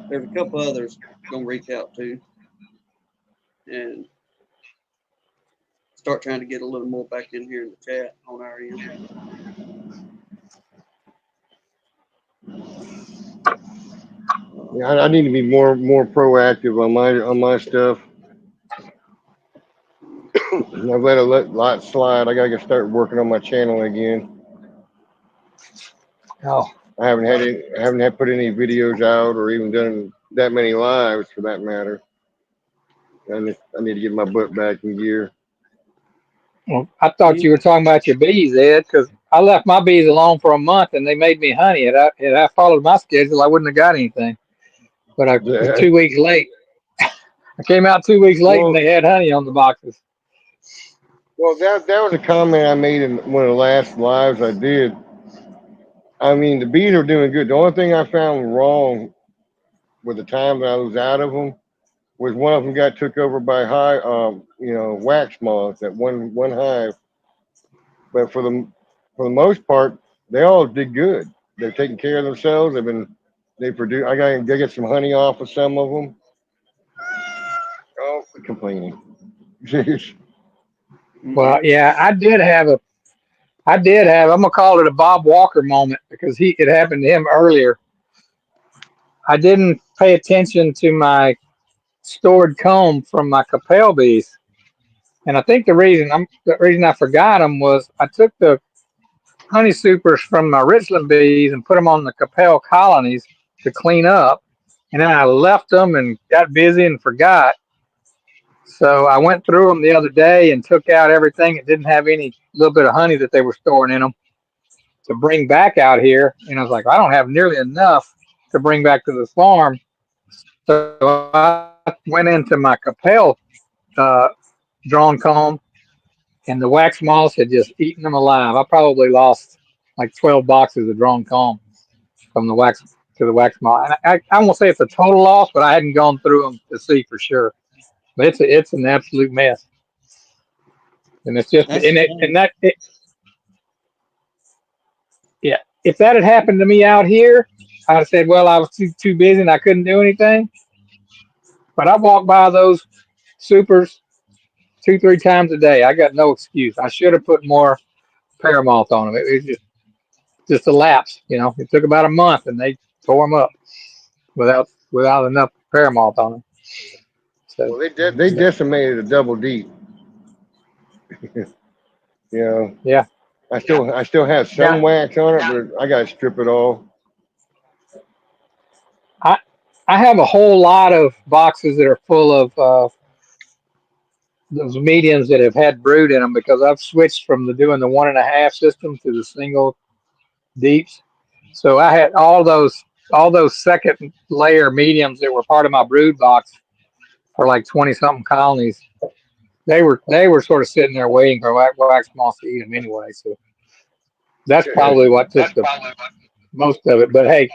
there's a couple others gonna reach out to and start trying to get a little more back in here in the chat on our end. Yeah, I need to be more proactive on my stuff. I've let a lot slide. I gotta start working on my channel again. Oh, I haven't had put any videos out or even done that many lives for that matter. I need to get my butt back in gear. well, I thought you were talking about your bees, Ed, because I left my bees alone for a month and they made me honey. Had I followed my schedule, I wouldn't have got anything. But I was 2 weeks late. I came out 2 weeks late and Well, they had honey on the boxes. well, that was a comment I made in one of the last lives I did. I mean, the bees are doing good. The only thing I found wrong with the time that I was out of them was one of them got took over by wax moths at one hive. But for the most part, they all did good. They're taking care of themselves. They produce. I got to get some honey off of some of them. Oh, complaining. Well, yeah, I'm gonna call it a Bob Walker moment because it happened to him earlier. I didn't pay attention to my stored comb from my Capel bees, and I think the reason I forgot them was I took the honey supers from my Richland bees and put them on the Capel colonies to clean up, and then I left them and got busy and forgot. So I went through them the other day and took out everything that didn't have any little bit of honey that they were storing in them to bring back out here. And I was like, I don't have nearly enough to bring back to the farm. So I went into my Capel uh, drawn comb, and the wax moths had just eaten them alive. I probably lost like 12 boxes of drawn comb from the wax to the wax moth. And I won't say it's a total loss, but I hadn't gone through them to see for sure. But it's an absolute mess. And it's just That's and the it thing. and that it, yeah. If that had happened to me out here, I'd have said, well, I was too busy and I couldn't do anything. But I walk by those supers 2-3 times a day. I got no excuse. I should have put more paramoth on them. It was just a lapse. It took about a month and they tore them up without enough paramoth on them. So Well, they decimated a double deep. You know, yeah, I still have now some wax on it, but I gotta strip it all. I I have a whole lot of boxes that are full of those mediums that have had brood in them because I've switched from doing the 1.5 system to the single deeps. So I had all those second layer mediums that were part of my brood box for like 20 something colonies. They were sort of sitting there waiting for wax moths to eat them anyway. So that's probably what took the most of it. But hey,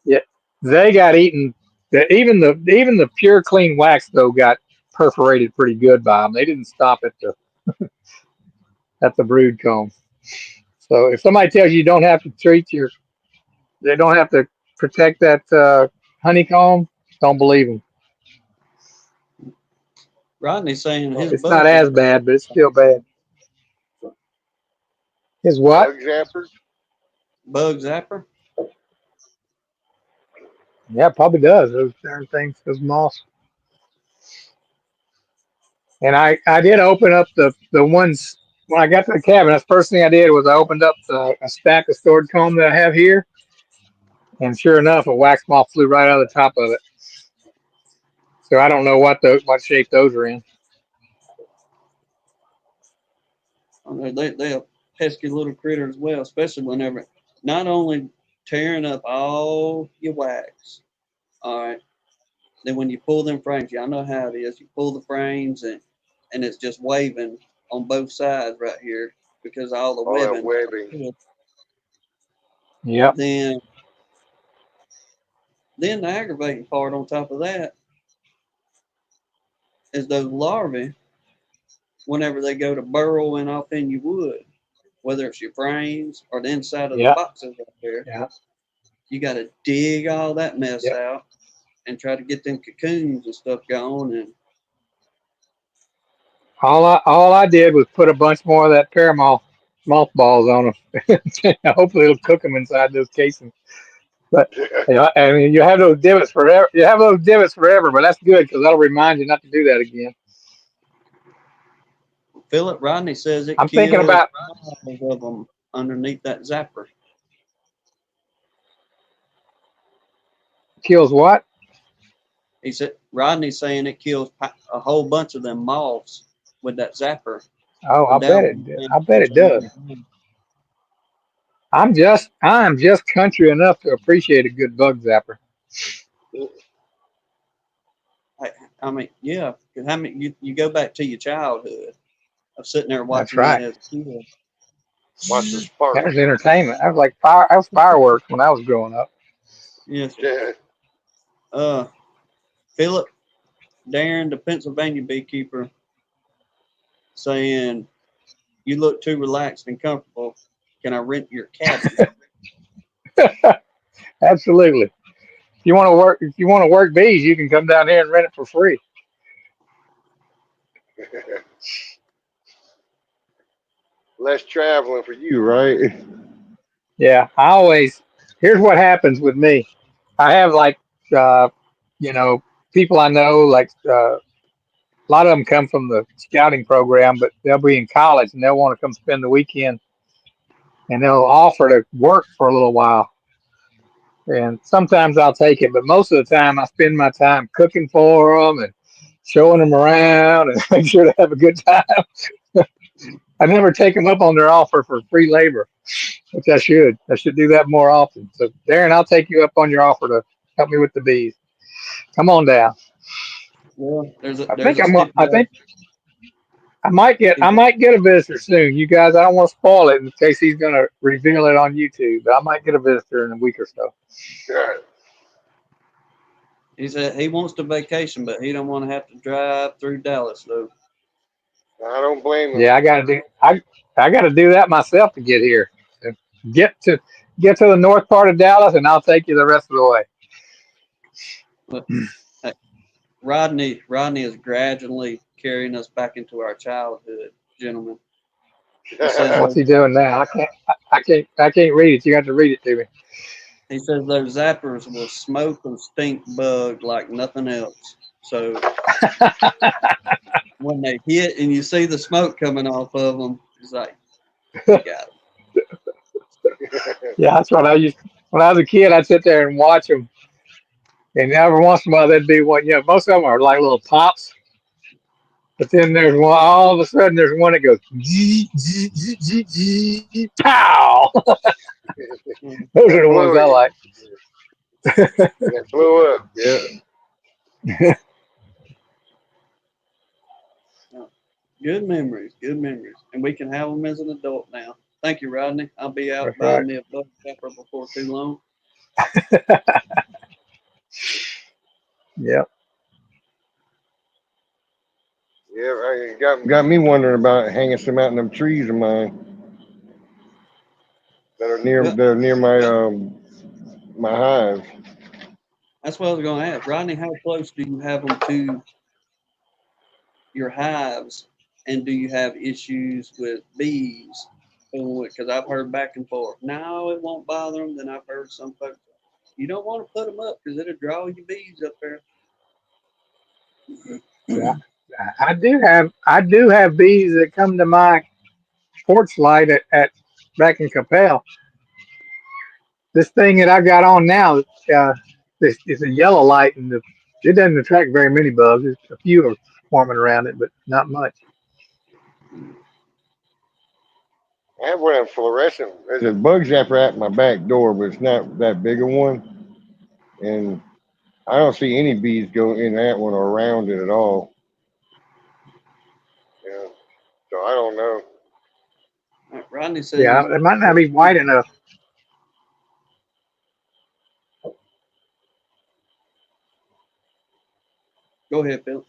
yeah, they got eaten. Even the pure clean wax though got perforated pretty good by them. They didn't stop at the brood comb. So if somebody tells you don't have to they don't have to protect that honeycomb, don't believe them. Rodney's saying his It's bug not as zapper. bad, but it's still bad. Is what? Bug zappers. Bug zapper. Yeah, it probably does. Those darn things, those moths. And I did open up the ones when I got to the cabin. That's the first thing I did was I opened up a stack of stored comb that I have here, and sure enough, a wax moth flew right out of the top of it. So I don't know what shape those are in. I know they're pesky little critter as well, especially whenever not only tearing up all your wax. All right. Then when you pull them frames, y'all know how it is. You pull the frames and it's just waving on both sides right here because all the All that webbing. webbing. Yep. Then the aggravating part on top of that is those larvae whenever they go to burrowing off in your wood, whether it's your frames or the inside of the Yep. boxes right there. Yep. You got to dig all that mess Yep. out and try to get them cocoons and stuff going. And All I did was put a bunch more of that paramoth mothballs on them. Hopefully it'll cook them inside those casings. But yeah, I mean, you have those divots forever. You have those divots forever, but that's good because that'll remind you not to do that again. Philip, Rodney says it I'm thinking kills about miles of them underneath that zapper. kills what? He said Rodney's saying it kills a whole bunch of them moths with that zapper. Oh, We're down. I bet it does. I'm just country enough to appreciate a good bug zapper. I mean, yeah. 'Cause how many you go back to your childhood of sitting there That's watching right. that as a kid. Watch the That sparks. was entertainment. That was like fire. That was fireworks when I was growing up. Yes. Yeah. Philip, Darren, the Pennsylvania beekeeper, saying you look too relaxed and comfortable. Can I rent your cabin? Absolutely. If you want to work bees, you can come down here and rent it for free. Less traveling for you, right? Yeah, here's what happens with me. I have like, uh, you know, people I know, like a lot of them come from the scouting program, but they'll be in college and they'll want to come spend the weekend and they'll offer to work for a little while. And sometimes I'll take it, but most of the time I spend my time cooking for them and showing them around and make sure they have a good time. I never take them up on their offer for free labor, which I should. I should do that more often. So, Darren, I'll take you up on your offer to help me with the bees. Come on down. Well, there's I a think I stipulation. think I might get a visitor soon. You guys, I don't want to spoil it in case he's going to reveal it on YouTube, but I might get a visitor in a week or so. Yeah. He said he wants to vacation, but he don't want to have to drive through Dallas though. I don't blame him. Yeah, I got to do that myself to get here. Get to the north part of Dallas, and I'll take you the rest of the way. But Rodney is gradually carrying us back into our childhood, gentlemen. He says What's he doing now? I can't read it. You got to read it to me. he says those zappers will smoke and stink bug like nothing else. So when they hit and you see the smoke coming off of them, it's like you got Yeah, that's what I used. When I was a kid, I'd sit there and watch them, and every once in a while there'd be one. You know, most of them are like little pops, but then there's one. All of a sudden, there's one that goes pow. it. Those are That the ones blew I you. like. That blew up. Yeah. Good memories, and we can have them as an adult now. Thank you, Rodney. I'll be out That's buying right. me a bug zapper before too long. Yep. Yeah. Got me wondering about hanging some out in them trees of mine Yeah, that are near my hives. that's what I was going to ask. Rodney, how close do you have them to your hives, and do you have issues with bees? Because I've heard back and forth. No, it won't bother them. Then I've heard some folks, you don't want to put them up because it'll draw your bees up there. Yeah. I do have bees that come to my porch light at back in Capel. This thing that I got on now, this is a yellow light, and it doesn't attract very many bugs. There's a few are swarming around it, but not much. I have one of them fluorescent. There's a bug zapper at my back door, but it's not that big a one, and I don't see any bees go in that one or around it at all. Yeah. So I don't know. Rodney says Yeah, he's it might not be white enough. go ahead, Phil.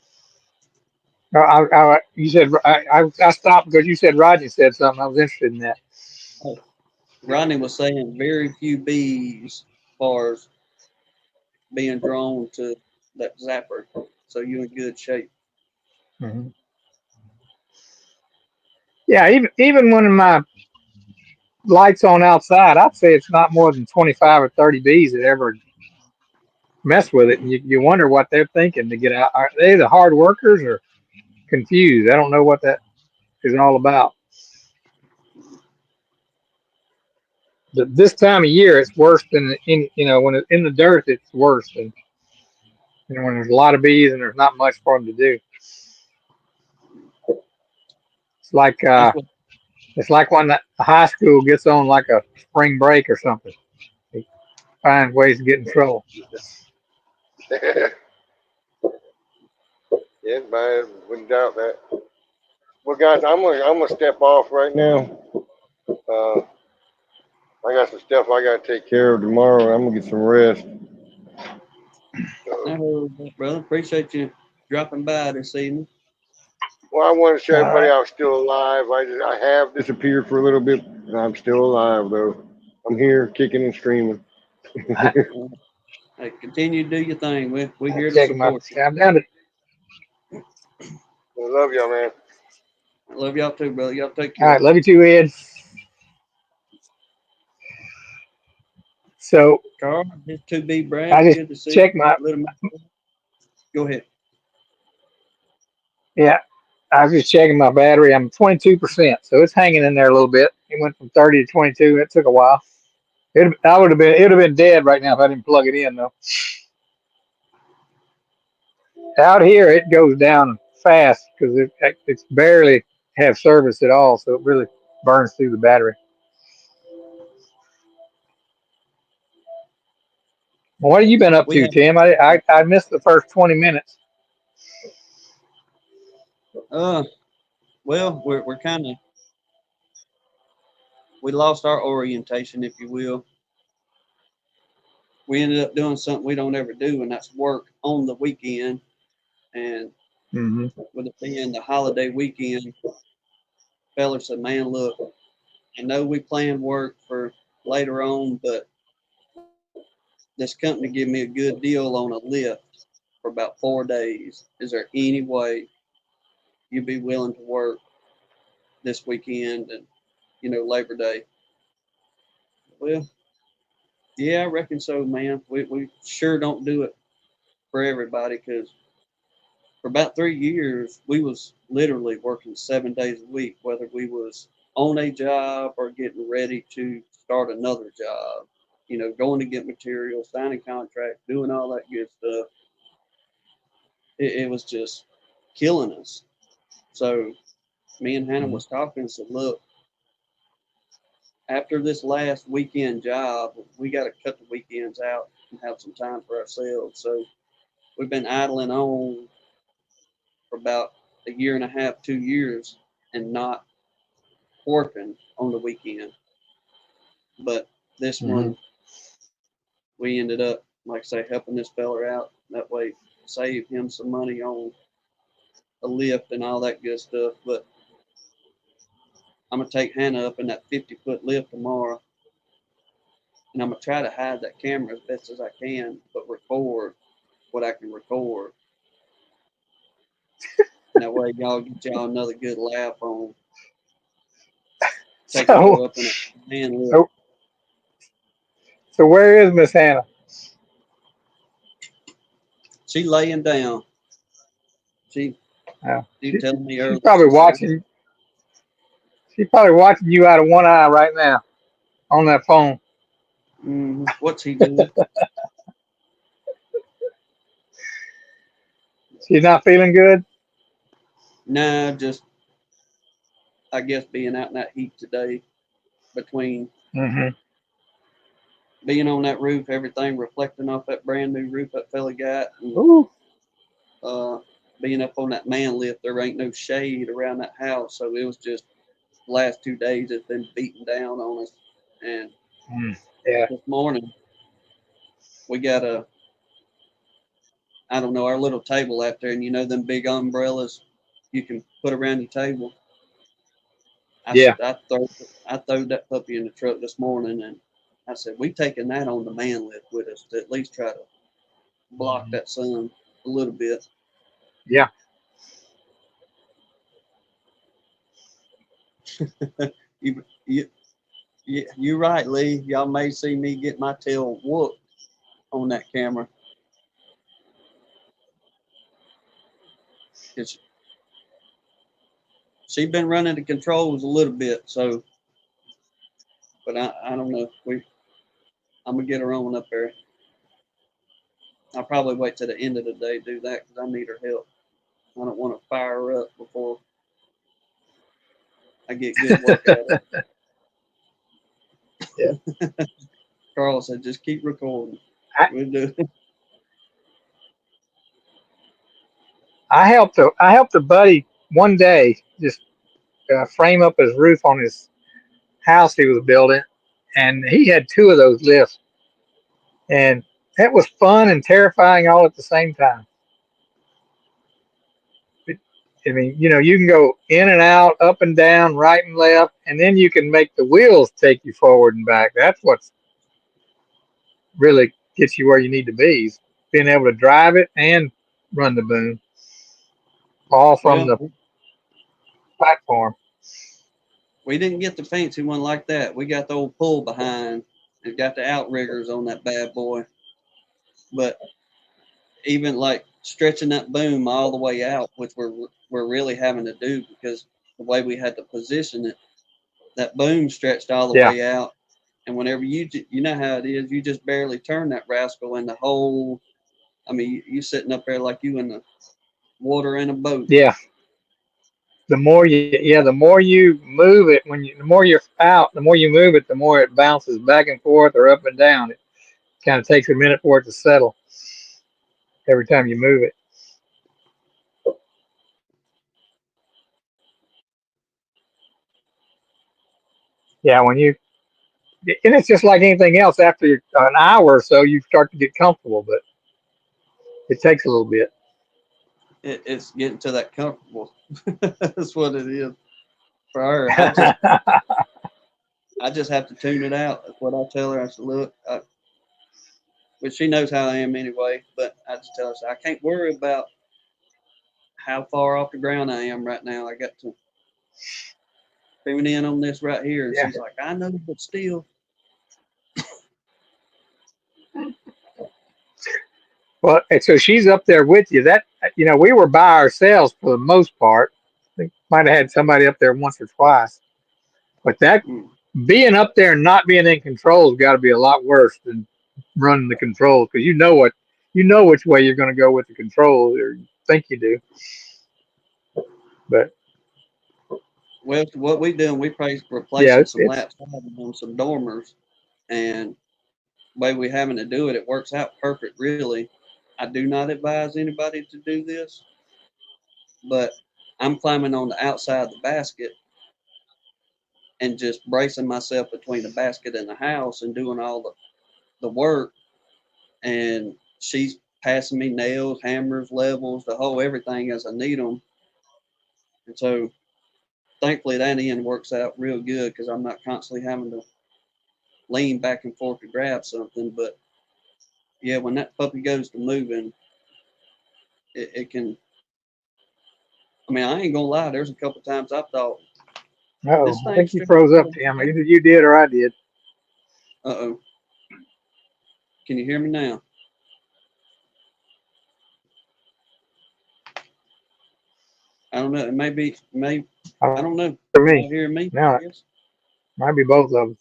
You said I stopped because you said Roger said something. I was interested in that. Oh, Rodney was saying very few bees, as far as being drawn to that zapper. So you in good shape. Mm-hmm. Yeah, even one of my lights on outside, I'd say it's not more than 25 or 30 bees that ever mess with it. And you wonder what they're thinking to get out. Are they the hard workers or confused? I don't know what that is all about. But this time of year, it's worse than when it's in the dirt, it's worse than when there's a lot of bees and there's not much for them to do. It's like That's what it's like when the high school gets on like a spring break or something. They find ways to get in trouble. Yeah, I wouldn't doubt that. Well, guys, I'm gonna step off right now. I got some stuff I gotta take care of tomorrow. I'm gonna get some rest. no, brother. Appreciate you dropping by this evening. Well, I want to show All everybody right. I was still alive. I have disappeared for a little bit, and I'm still alive though. I'm here, kicking and screaming. Hey, continue to do your thing. We're I'm here to checking my. support you. I'm down to. I love y'all, man. I love y'all too, brother. Y'all take All care. right, love you too, Ed. So Carl, this 2B I Brad, just good to see checked you. my. Little man. Go ahead. Yeah, I was just checking my battery. I'm 22%, so it's hanging in there a little bit. It went from 30 to 22. It took a while. I would have been. It would have been dead right now if I didn't plug it in though. Out here, it goes down fast because it's barely have service at all, so it really burns through the battery. What have you been up We to, have Tim? I missed the first 20 minutes. well, we're kind of we lost our orientation, if you will. We ended up doing something we don't ever do, and that's work on the weekend. And Mm-hmm. with it being the holiday weekend, fella said, "Man, look, I know we planned work for later on, but this company gave me a good deal on a lift for about 4 days. Is there any way you'd be willing to work this weekend and Labor Day?" Well, yeah, I reckon so, man. We sure don't do it for everybody because for about 3 years we was literally working 7 days a week, whether we was on a job or getting ready to start another job. Going to get materials, signing contracts, doing all that good stuff. It was just killing us. So me and Hannah was talking and said, "Look, after this last weekend job, we got to cut the weekends out and have some time for ourselves." So we've been idling on for about a year and a half, 2 years, and not working on the weekend. But this Mm-hmm. one, we ended up, like I say, helping this fella out. That way, save him some money on a lift and all that good stuff. But I'm gonna take Hannah up in that 50-foot lift tomorrow, and I'm gonna try to hide that camera as best as I can, but record what I can record. And that way, y'all get y'all another good laugh on taking So, her up in a man lift. so, so where is Miss Hannah? She laying down. She Uh, she she, telling me she's earlier. probably She said, watching. She's probably watching you out of one eye right now on that phone. What's he doing?" She's not feeling good. Nah, just I guess being out in that heat today, between Mm-hmm. being on that roof, everything reflecting off that brand new roof that fella got, and Ooh. uh, being up on that man lift, there ain't no shade around that house, so it was just the last 2 days it's been beating down on us. And Yeah. this morning we got I don't know, our little table out there, and them big umbrellas you can put around your table. I Yeah. I throw I throwed that puppy in the truck this morning, and I said we taking that on the man lift with us to at least try to block that sun a little bit. Yeah. You you You're right, Lee. Y'all may see me get my tail whooped on that camera. She's been running the controls a little bit, so, but I don't know. I'm gonna get her on up there. I'll probably wait till the end of the day to do that because I need her help. I don't want to fire her up before I get good work at it. Yeah. Carl said, just keep recording. We'll do it. I helped a buddy one day just frame up his roof on his house he was building, and he had two of those lifts, and it was fun and terrifying all at the same time. I mean, you can go in and out, up and down, right and left, and then you can make the wheels take you forward and back. That's what's really gets you where you need to be, is being able to drive it and run the boom all from Well, the platform. we didn't get the fancy one like that. We got the old pull behind and got the outriggers on that bad boy. But even like stretching that boom all the way out, which we're really having to do because the way we had to position it, that boom stretched all the Yeah. way out. And whenever you know how it is, you just barely turn that rascal in the whole. I mean, you sitting up there like you in the water in a boat. Yeah. The more you move it, the more you're out, the more you move it, the more it bounces back and forth or up and down. It kind of takes a minute for it to settle every time you move it. Yeah, and it's just like anything else. After an hour or so, you start to get comfortable, but it takes a little bit. It's getting to that comfortable. That's what it is for her. I just have to tune it out. That's what I tell her. I said, look, but she knows how I am anyway. But I just tell her, I can't worry about how far off the ground I am right now. I got to tune in on this right here. And Yeah. she's like, I know, but still. Well, and so she's up there with you. We were by ourselves for the most part. I think might have had somebody up there once or twice, but that being up there and not being in control has got to be a lot worse than running the controls, because you know which way you're going to go with the controls, or you think you do. But Well, what we doing, we yeah, replacing some it's lap siding on some dormers, and the way we having to do it, it works out perfect. Really, I do not advise anybody to do this, but I'm climbing on the outside of the basket and just bracing myself between the basket and the house and doing all the work. And she's passing me nails, hammers, levels, the whole everything as I need them. And so thankfully that end works out real good because I'm not constantly having to lean back and forth to grab something. But yeah, when that puppy goes to moving, it can. I mean, I ain't gonna lie. There's a couple times I thought this I thing think you straight. froze up, Tim. Either you did or I did. Uh-oh. Can you hear me now? I don't know. It may be. I don't know. For Can me, you hear me? no, Yes. might be both of them.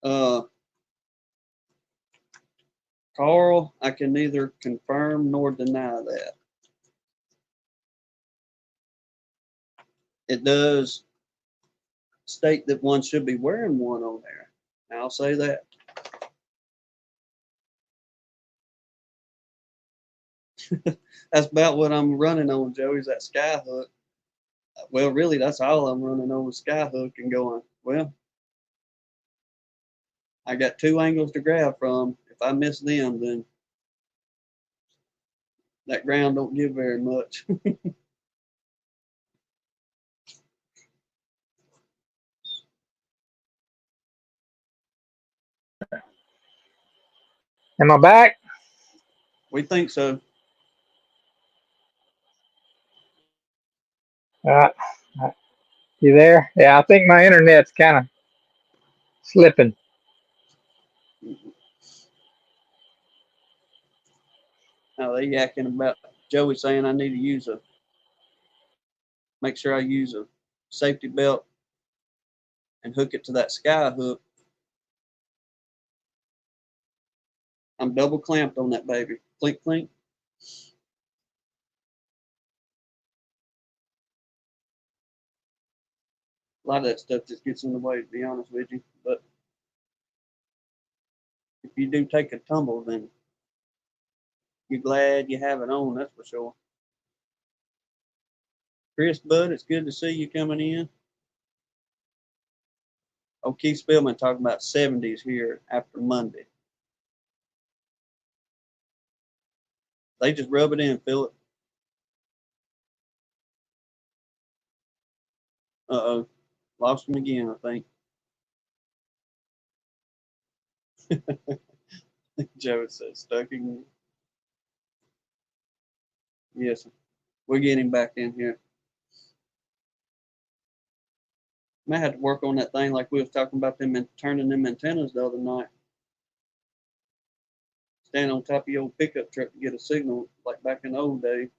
Uh, Carl, I can neither confirm nor deny that. It does state that one should be wearing one on there. I'll say that. That's about what I'm running on, Joey's that sky hook. Well, really, that's all I'm running on, sky hook and going, well, I got two angles to grab from. If I miss them, then that ground don't give very much. Am I back? We think so. Uh, you there? Yeah, I think my internet's kind of slipping. Now they yakking about Joey saying I need to make sure I use a safety belt and hook it to that sky hook. I'm double clamped on that baby. Clink, clink. A lot of that stuff just gets in the way, to be honest with you. But if you do take a tumble, then you're glad you have it on, that's for sure. Chris Bud, it's good to see you coming in. Oh, Keith Spillman talking about 70s here after Monday. They just rub it in, Philip. Uh-oh. Lost him again, I think. Joe says stuck again. Yes, we're getting back in here. Might have to work on that thing like we was talking about them and turning them antennas the other night. Stand on top of your old pickup truck to get a signal like back in the old days.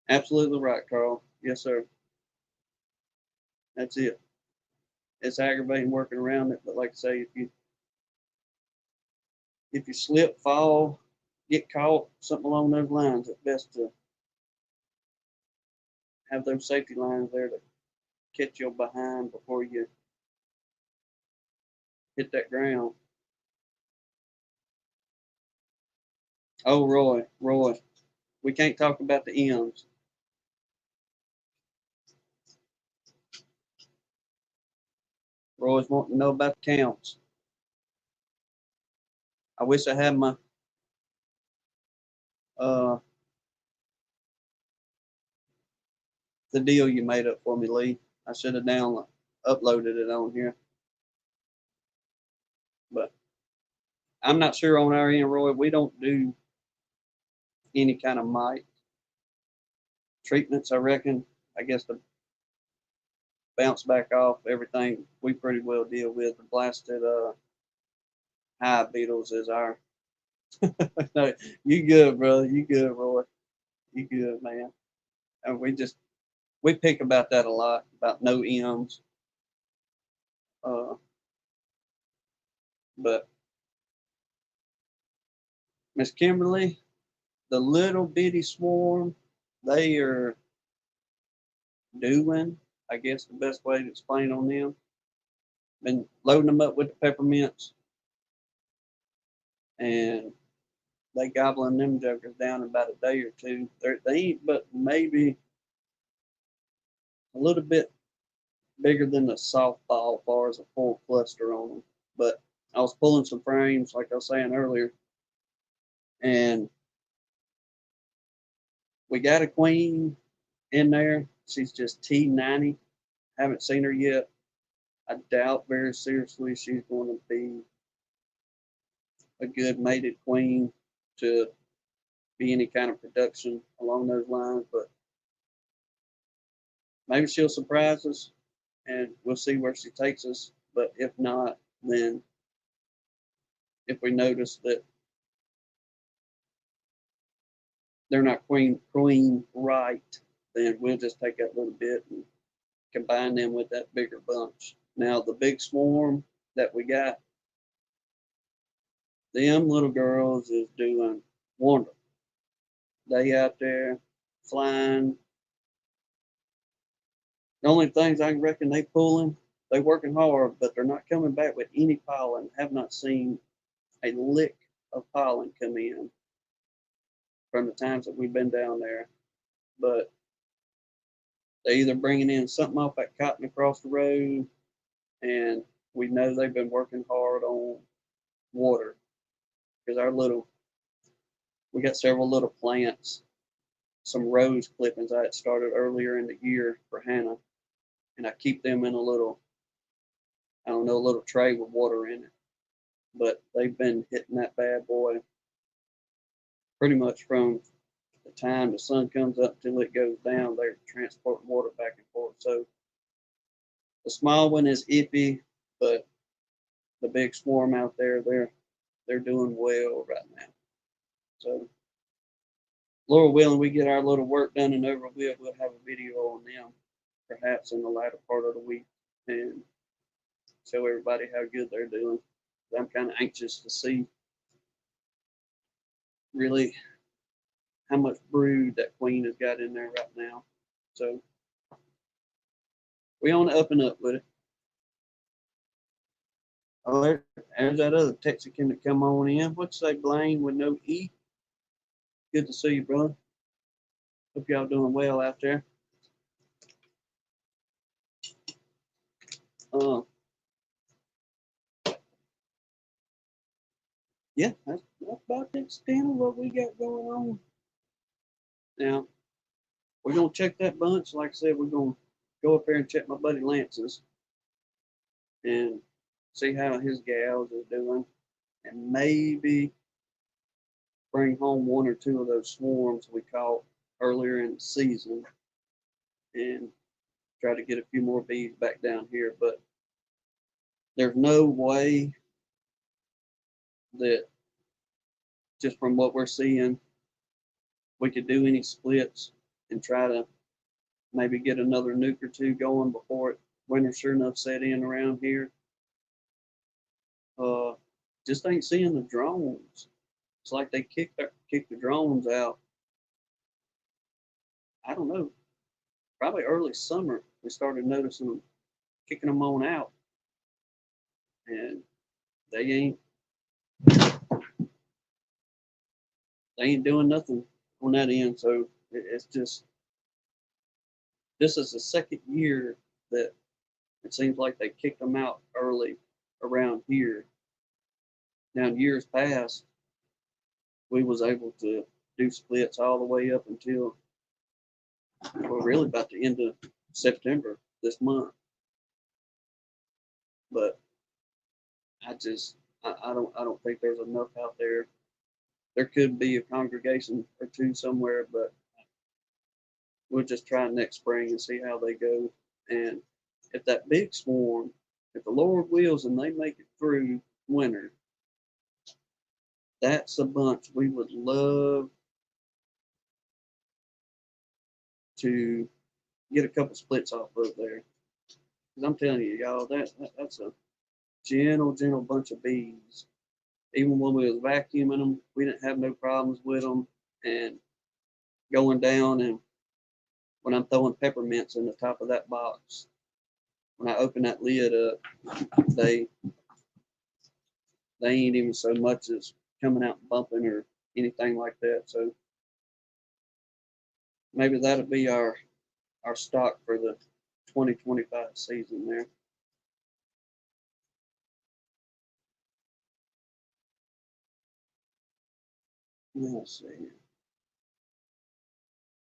Absolutely right, Carl. Yes, sir. That's it. It's aggravating working around it, but like I say, if you slip, fall, get caught, something along those lines, it's best to have those safety lines there to catch your behind before you hit that ground. Oh, Roy, we can't talk about the M's. Roy's wanting to know about the counts. I wish I had my the deal you made up for me, Lee. I should have uploaded it on here, but I'm not sure on our end, Roy. We don't do any kind of mite treatments. I reckon. I guess to bounce back off everything we pretty well deal with. The blasted hive beetles is our. No, you good, brother. You good, Roy. You good, man. And we pick about that a lot about no M's. But Miss Kimberly, the little bitty swarm, they are doing, I guess the best way to explain on them. Been loading them up with the peppermints, and they gobbling them jokers down in about a day or two. They ain't but maybe a little bit bigger than the softball as far as a full cluster on them. But I was pulling some frames, like I was saying earlier, and we got a queen in there. She's just T90. Haven't seen her yet. I doubt very seriously she's going to be a good mated queen to be any kind of production along those lines, but maybe she'll surprise us and we'll see where she takes us. But if not, then if we notice that they're not queen right, then we'll just take that little bit and combine them with that bigger bunch. Now the big swarm that we got, them little girls is doing wonderful. They out there flying. The only things I reckon they pulling, they working hard, but they're not coming back with any pollen. Have not seen a lick of pollen come in from the times that we've been down there. But they either bringing in something off that cotton across the road, and we know they've been working hard on water because we got several little plants, some rose clippings I had started earlier in the year for Hannah, and I keep them in a little tray with water in it. But they've been hitting that bad boy pretty much from the time the sun comes up till it goes down, they're transporting water back and forth. So the small one is iffy, but the big swarm out there, they're doing well right now. So Lord willing, we get our little work done and over with, we'll have a video on them perhaps in the latter part of the week and show everybody how good they're doing. I'm kind of anxious to see really how much brood that queen has got in there right now. So we on the up and up with it. Oh, there's that other Texican that come on in. What's that, Blaine with no E? Good to see you, brother. Hope y'all doing well out there. Yeah, that's about the extent of what we got going on. Now, we're going to check that bunch. Like I said, we're going to go up there and check my buddy Lance's and see how his gals are doing. And maybe bring home one or two of those swarms we caught earlier in the season and try to get a few more bees back down here. But there's no way that just from what we're seeing, we could do any splits and try to maybe get another nuke or two going before winter sure enough set in around here. Just ain't seeing the drones. It's like they kicked the drones out. I don't know. Probably early summer, we started noticing them kicking them on out, and they ain't doing nothing on that end. So it's just, this is the second year that it seems like they kicked them out early around here. Now in years past, we was able to do splits all the way up until, well, really about the end of September this month. But I don't think there's enough out there. There could be a congregation or two somewhere, but we'll just try next spring and see how they go. And if that big swarm, if the Lord wills and they make it through winter, that's a bunch we would love to get a couple splits off of there. Because I'm telling you, y'all, that's a gentle bunch of bees. Even when we was vacuuming them, we didn't have no problems with them. And going down, and when I'm throwing peppermints in the top of that box, when I open that lid up, they ain't even so much as coming out and bumping or anything like that. So maybe that'll be our stock for the 2025 season there. Let's see.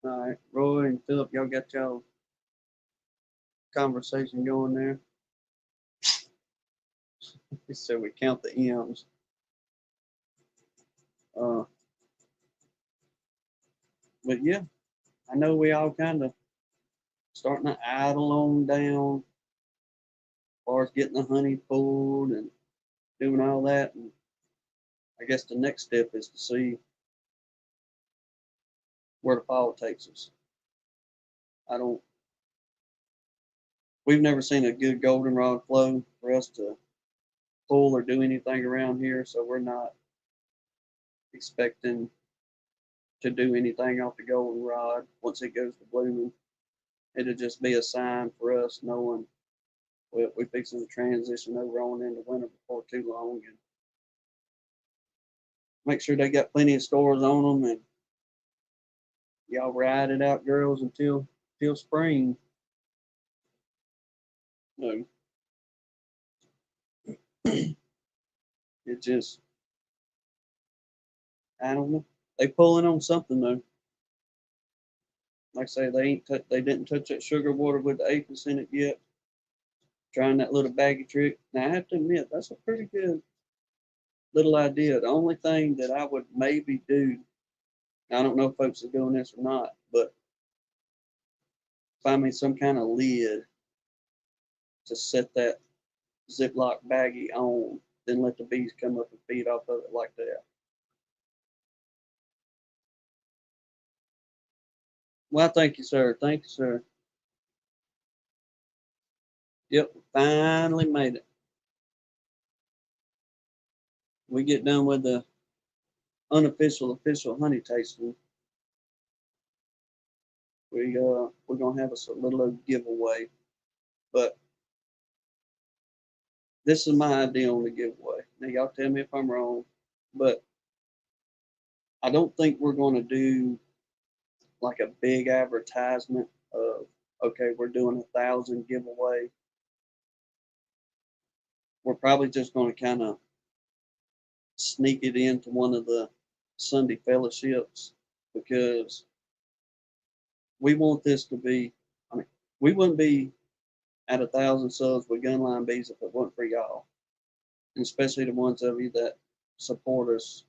All right, Roy and Philip, y'all got y'all conversation going there. So we count the M's. But yeah, I know we all kind of starting to idle on down as far as getting the honey pulled and doing all that. And I guess the next step is to see where the fall takes us. We've never seen a good goldenrod flow for us to pull or do anything around here, so we're not expecting to do anything off the goldenrod once it goes to blooming. It'll just be a sign for us knowing we're fixing to transition over on into winter before too long, and make sure they got plenty of stores on them, and y'all ride it out, girls, until spring. No. It just, I don't know. They pulling on something though. Like I say, they didn't touch that sugar water with the apis in it yet. Trying that little baggy trick. Now I have to admit, that's a pretty good little idea. The only thing that I would maybe do I don't know if folks are doing this or not, but find me some kind of lid to set that Ziploc baggie on, then let the bees come up and feed off of it like that. Well, thank you, sir. Thank you, sir. Yep, finally made it. We get done with the unofficial, official honey tasting. We're gonna have a little giveaway, but this is my idea on the giveaway. Now, y'all tell me if I'm wrong, but I don't think we're gonna do like a big advertisement of, okay, we're doing 1,000 giveaway. We're probably just gonna kind of sneak it into one of the Sunday fellowships because we want this to be, I mean, we wouldn't be at 1,000 subs with Gunline Bees if it wasn't for y'all. And especially the ones of you that support us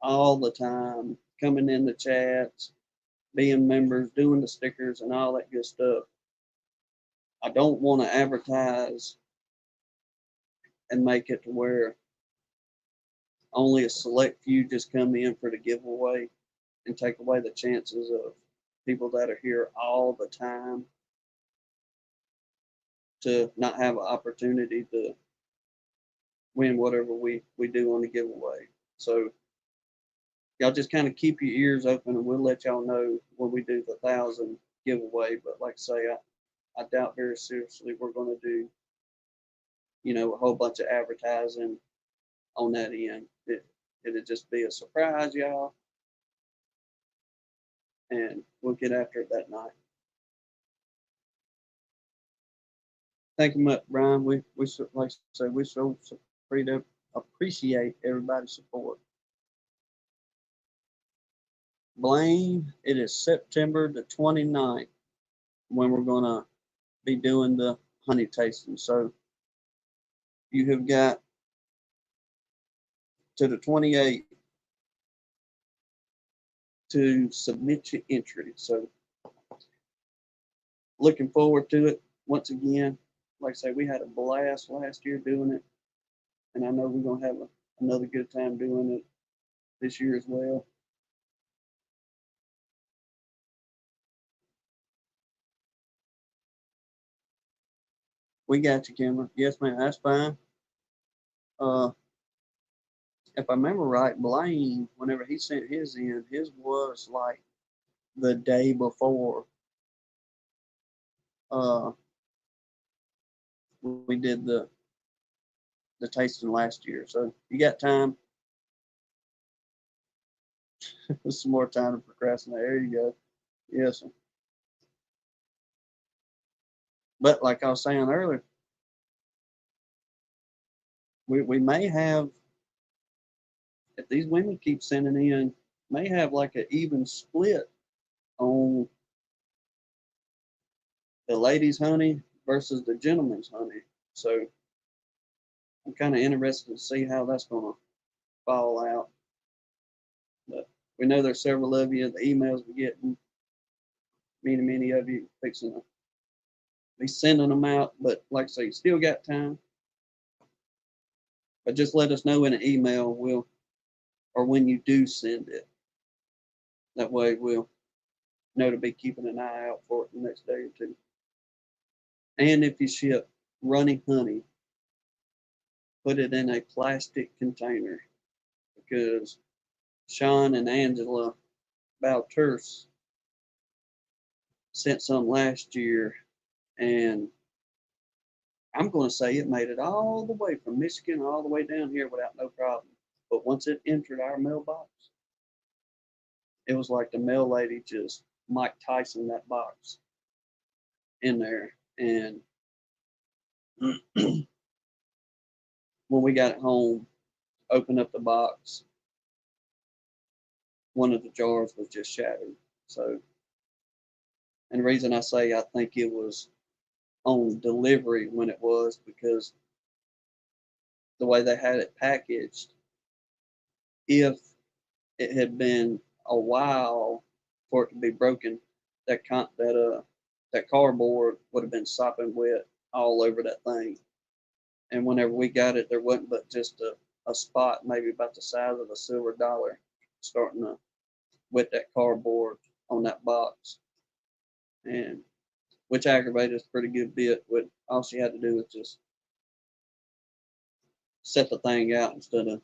all the time, coming in the chats, being members, doing the stickers and all that good stuff. I don't want to advertise and make it to where only a select few just come in for the giveaway and take away the chances of people that are here all the time to not have an opportunity to win whatever we do on the giveaway. So y'all just kind of keep your ears open and we'll let y'all know when we do the 1,000 giveaway. But like I say, I doubt very seriously we're going to do, a whole bunch of advertising on that end. It'll just be a surprise, y'all. And we'll get after it that night. Thank you much, Brian. We like I say, we so appreciate everybody's support. Blaine, it is September the 29th when we're gonna be doing the honey tasting. So you have got to the 28th to submit your entry. So looking forward to it once again. Like I say, we had a blast last year doing it, and I know we're gonna have another good time doing it this year as well. We got you, Kimber. Yes, ma'am. That's fine. If I remember right, Blaine, whenever he sent his in, his was like the day before we did the tasting last year. So you got time. Some more time to procrastinate. There you go. Yes, sir. But like I was saying earlier, we may have, if these women keep sending in, may have like an even split on the ladies' honey versus the gentleman's honey. So I'm kind of interested to see how that's going to fall out. But we know there's several of you, the emails we're getting, many of you fixing to be sending them out. But like I say, you still got time. But just let us know in an email, or when you do send it. That way we'll know to be keeping an eye out for it the next day or two. And if you ship runny honey, put it in a plastic container because Sean and Angela Balters sent some last year, and I'm going to say it made it all the way from Michigan all the way down here without no problem. But once it entered our mailbox, it was like the mail lady just Mike Tyson that box in there. And when we got it home, opened up the box, one of the jars was just shattered. So, and the reason I say I think it was on delivery when it was because the way they had it packaged, if it had been a while for it to be broken. That cardboard would have been sopping wet all over that thing. And whenever we got it, there wasn't but just a spot, maybe about the size of a silver dollar, starting to wet that cardboard on that box, and which aggravated us a pretty good bit. What all she had to do was just set the thing out instead of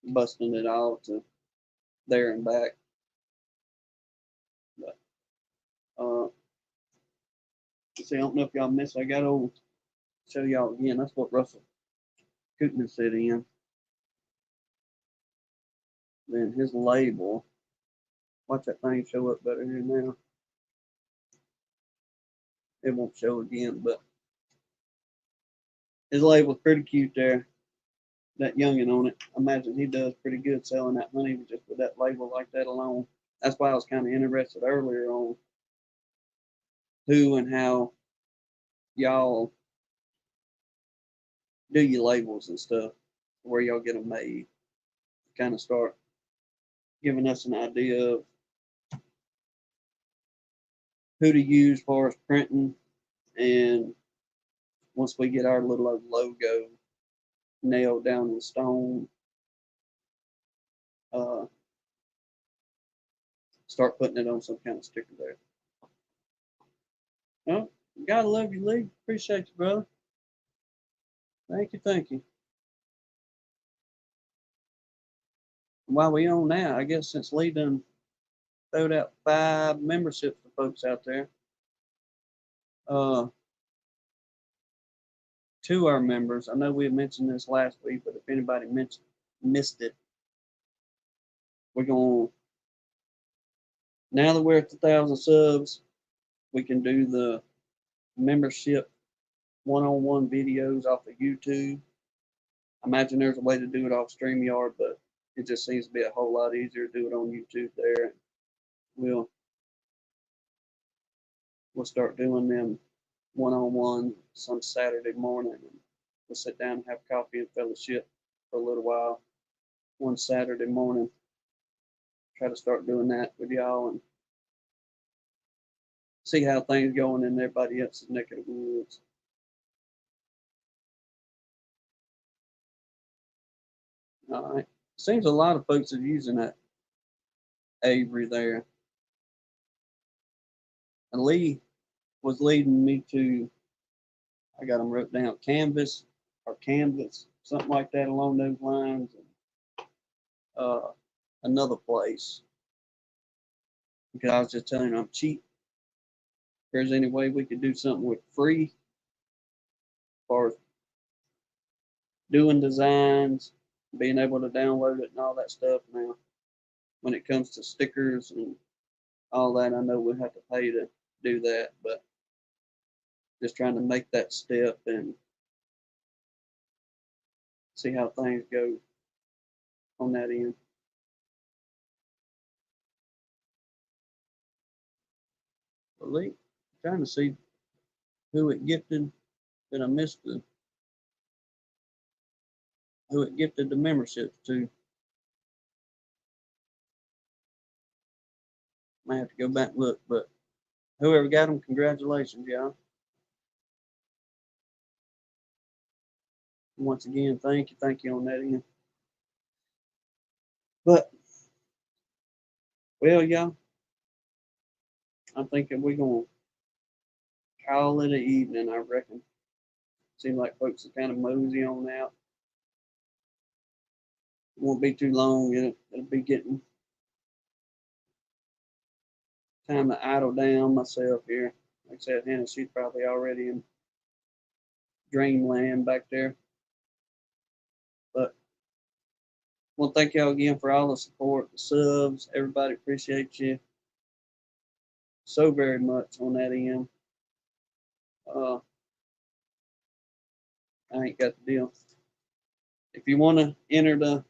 busting it all to there and back. But see, I don't know if y'all missed. I got old. Show y'all again. That's what Russell Koopman said in. Then his label. Watch that thing show up better here now. It won't show again, but his label's pretty cute there. That youngin' on it. I imagine he does pretty good selling that honey just with that label like that alone. That's why I was kind of interested earlier on who and how y'all do your labels and stuff, where y'all get them made. Kind of start giving us an idea of who to use for as printing, and once we get our little logo nailed down in stone, start putting it on some kind of sticker there. Well, gotta love you, Lee. Appreciate you, brother. Thank you, thank you. While we on now, I guess since Lee done throwed out 5 memberships for folks out there, 2 our members. I know we had mentioned this last week, but if anybody missed it, we're going, now that we're at 1,000 subs, we can do the membership one-on-one videos off of YouTube. I imagine there's a way to do it off StreamYard, but it just seems to be a whole lot easier to do it on YouTube there. We'll start doing them one-on-one some Saturday morning. And we'll sit down and have coffee and fellowship for a little while one Saturday morning. Try to start doing that with y'all and see how things going in everybody else's neck of the woods. All right. Seems a lot of folks are using that Avery there. And Lee was leading me to, I got them wrote down, Canvas or Canvas, something like that along those lines. And, another place. Because I was just telling him I'm cheap. If there's any way we could do something with free as far as doing designs, being able to download it and all that stuff. Now, when it comes to stickers and all that, I know we'll have to pay to do that, but just trying to make that step and see how things go on that end. Lee, trying to see who it gifted that I missed who it gifted the memberships to. Might have to go back and look, but whoever got them, congratulations, y'all. Once again, thank you on that end. But, well, y'all, I'm thinking we're going to call it an evening, I reckon. Seems like folks are kind of mosey on out. It won't be too long. It'll be getting time to idle down myself here. Like I said, Hannah, she's probably already in dreamland back there. But I want to thank y'all again for all the support, the subs. Everybody appreciate you so very much on that end. I ain't got the deal. If you want to enter the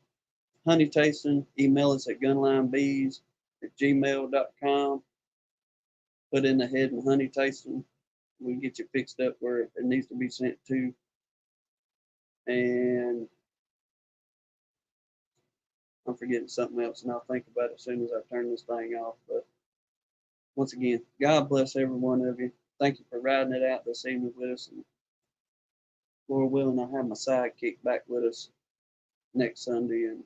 honey tasting, email us at gunlinebees@gmail.com. Put in the heading honey tasting. We can get you fixed up where it needs to be sent to. And I'm forgetting something else, and I'll think about it as soon as I turn this thing off. But once again, God bless every one of you. Thank you for riding it out this evening with us. And Lord willing, I'll have my sidekick back with us next Sunday, and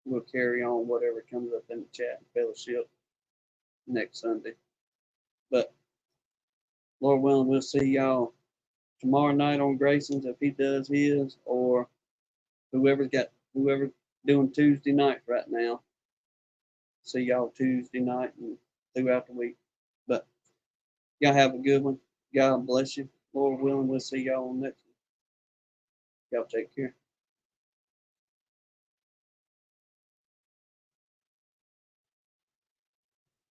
we'll carry on whatever comes up in the chat and fellowship next Sunday. But Lord willing, we'll see y'all tomorrow night on Grayson's if he does his, or whoever doing Tuesday night right now. See y'all Tuesday night and throughout the week. But y'all have a good one. God bless you. Lord willing, we'll see y'all on next one. Y'all take care.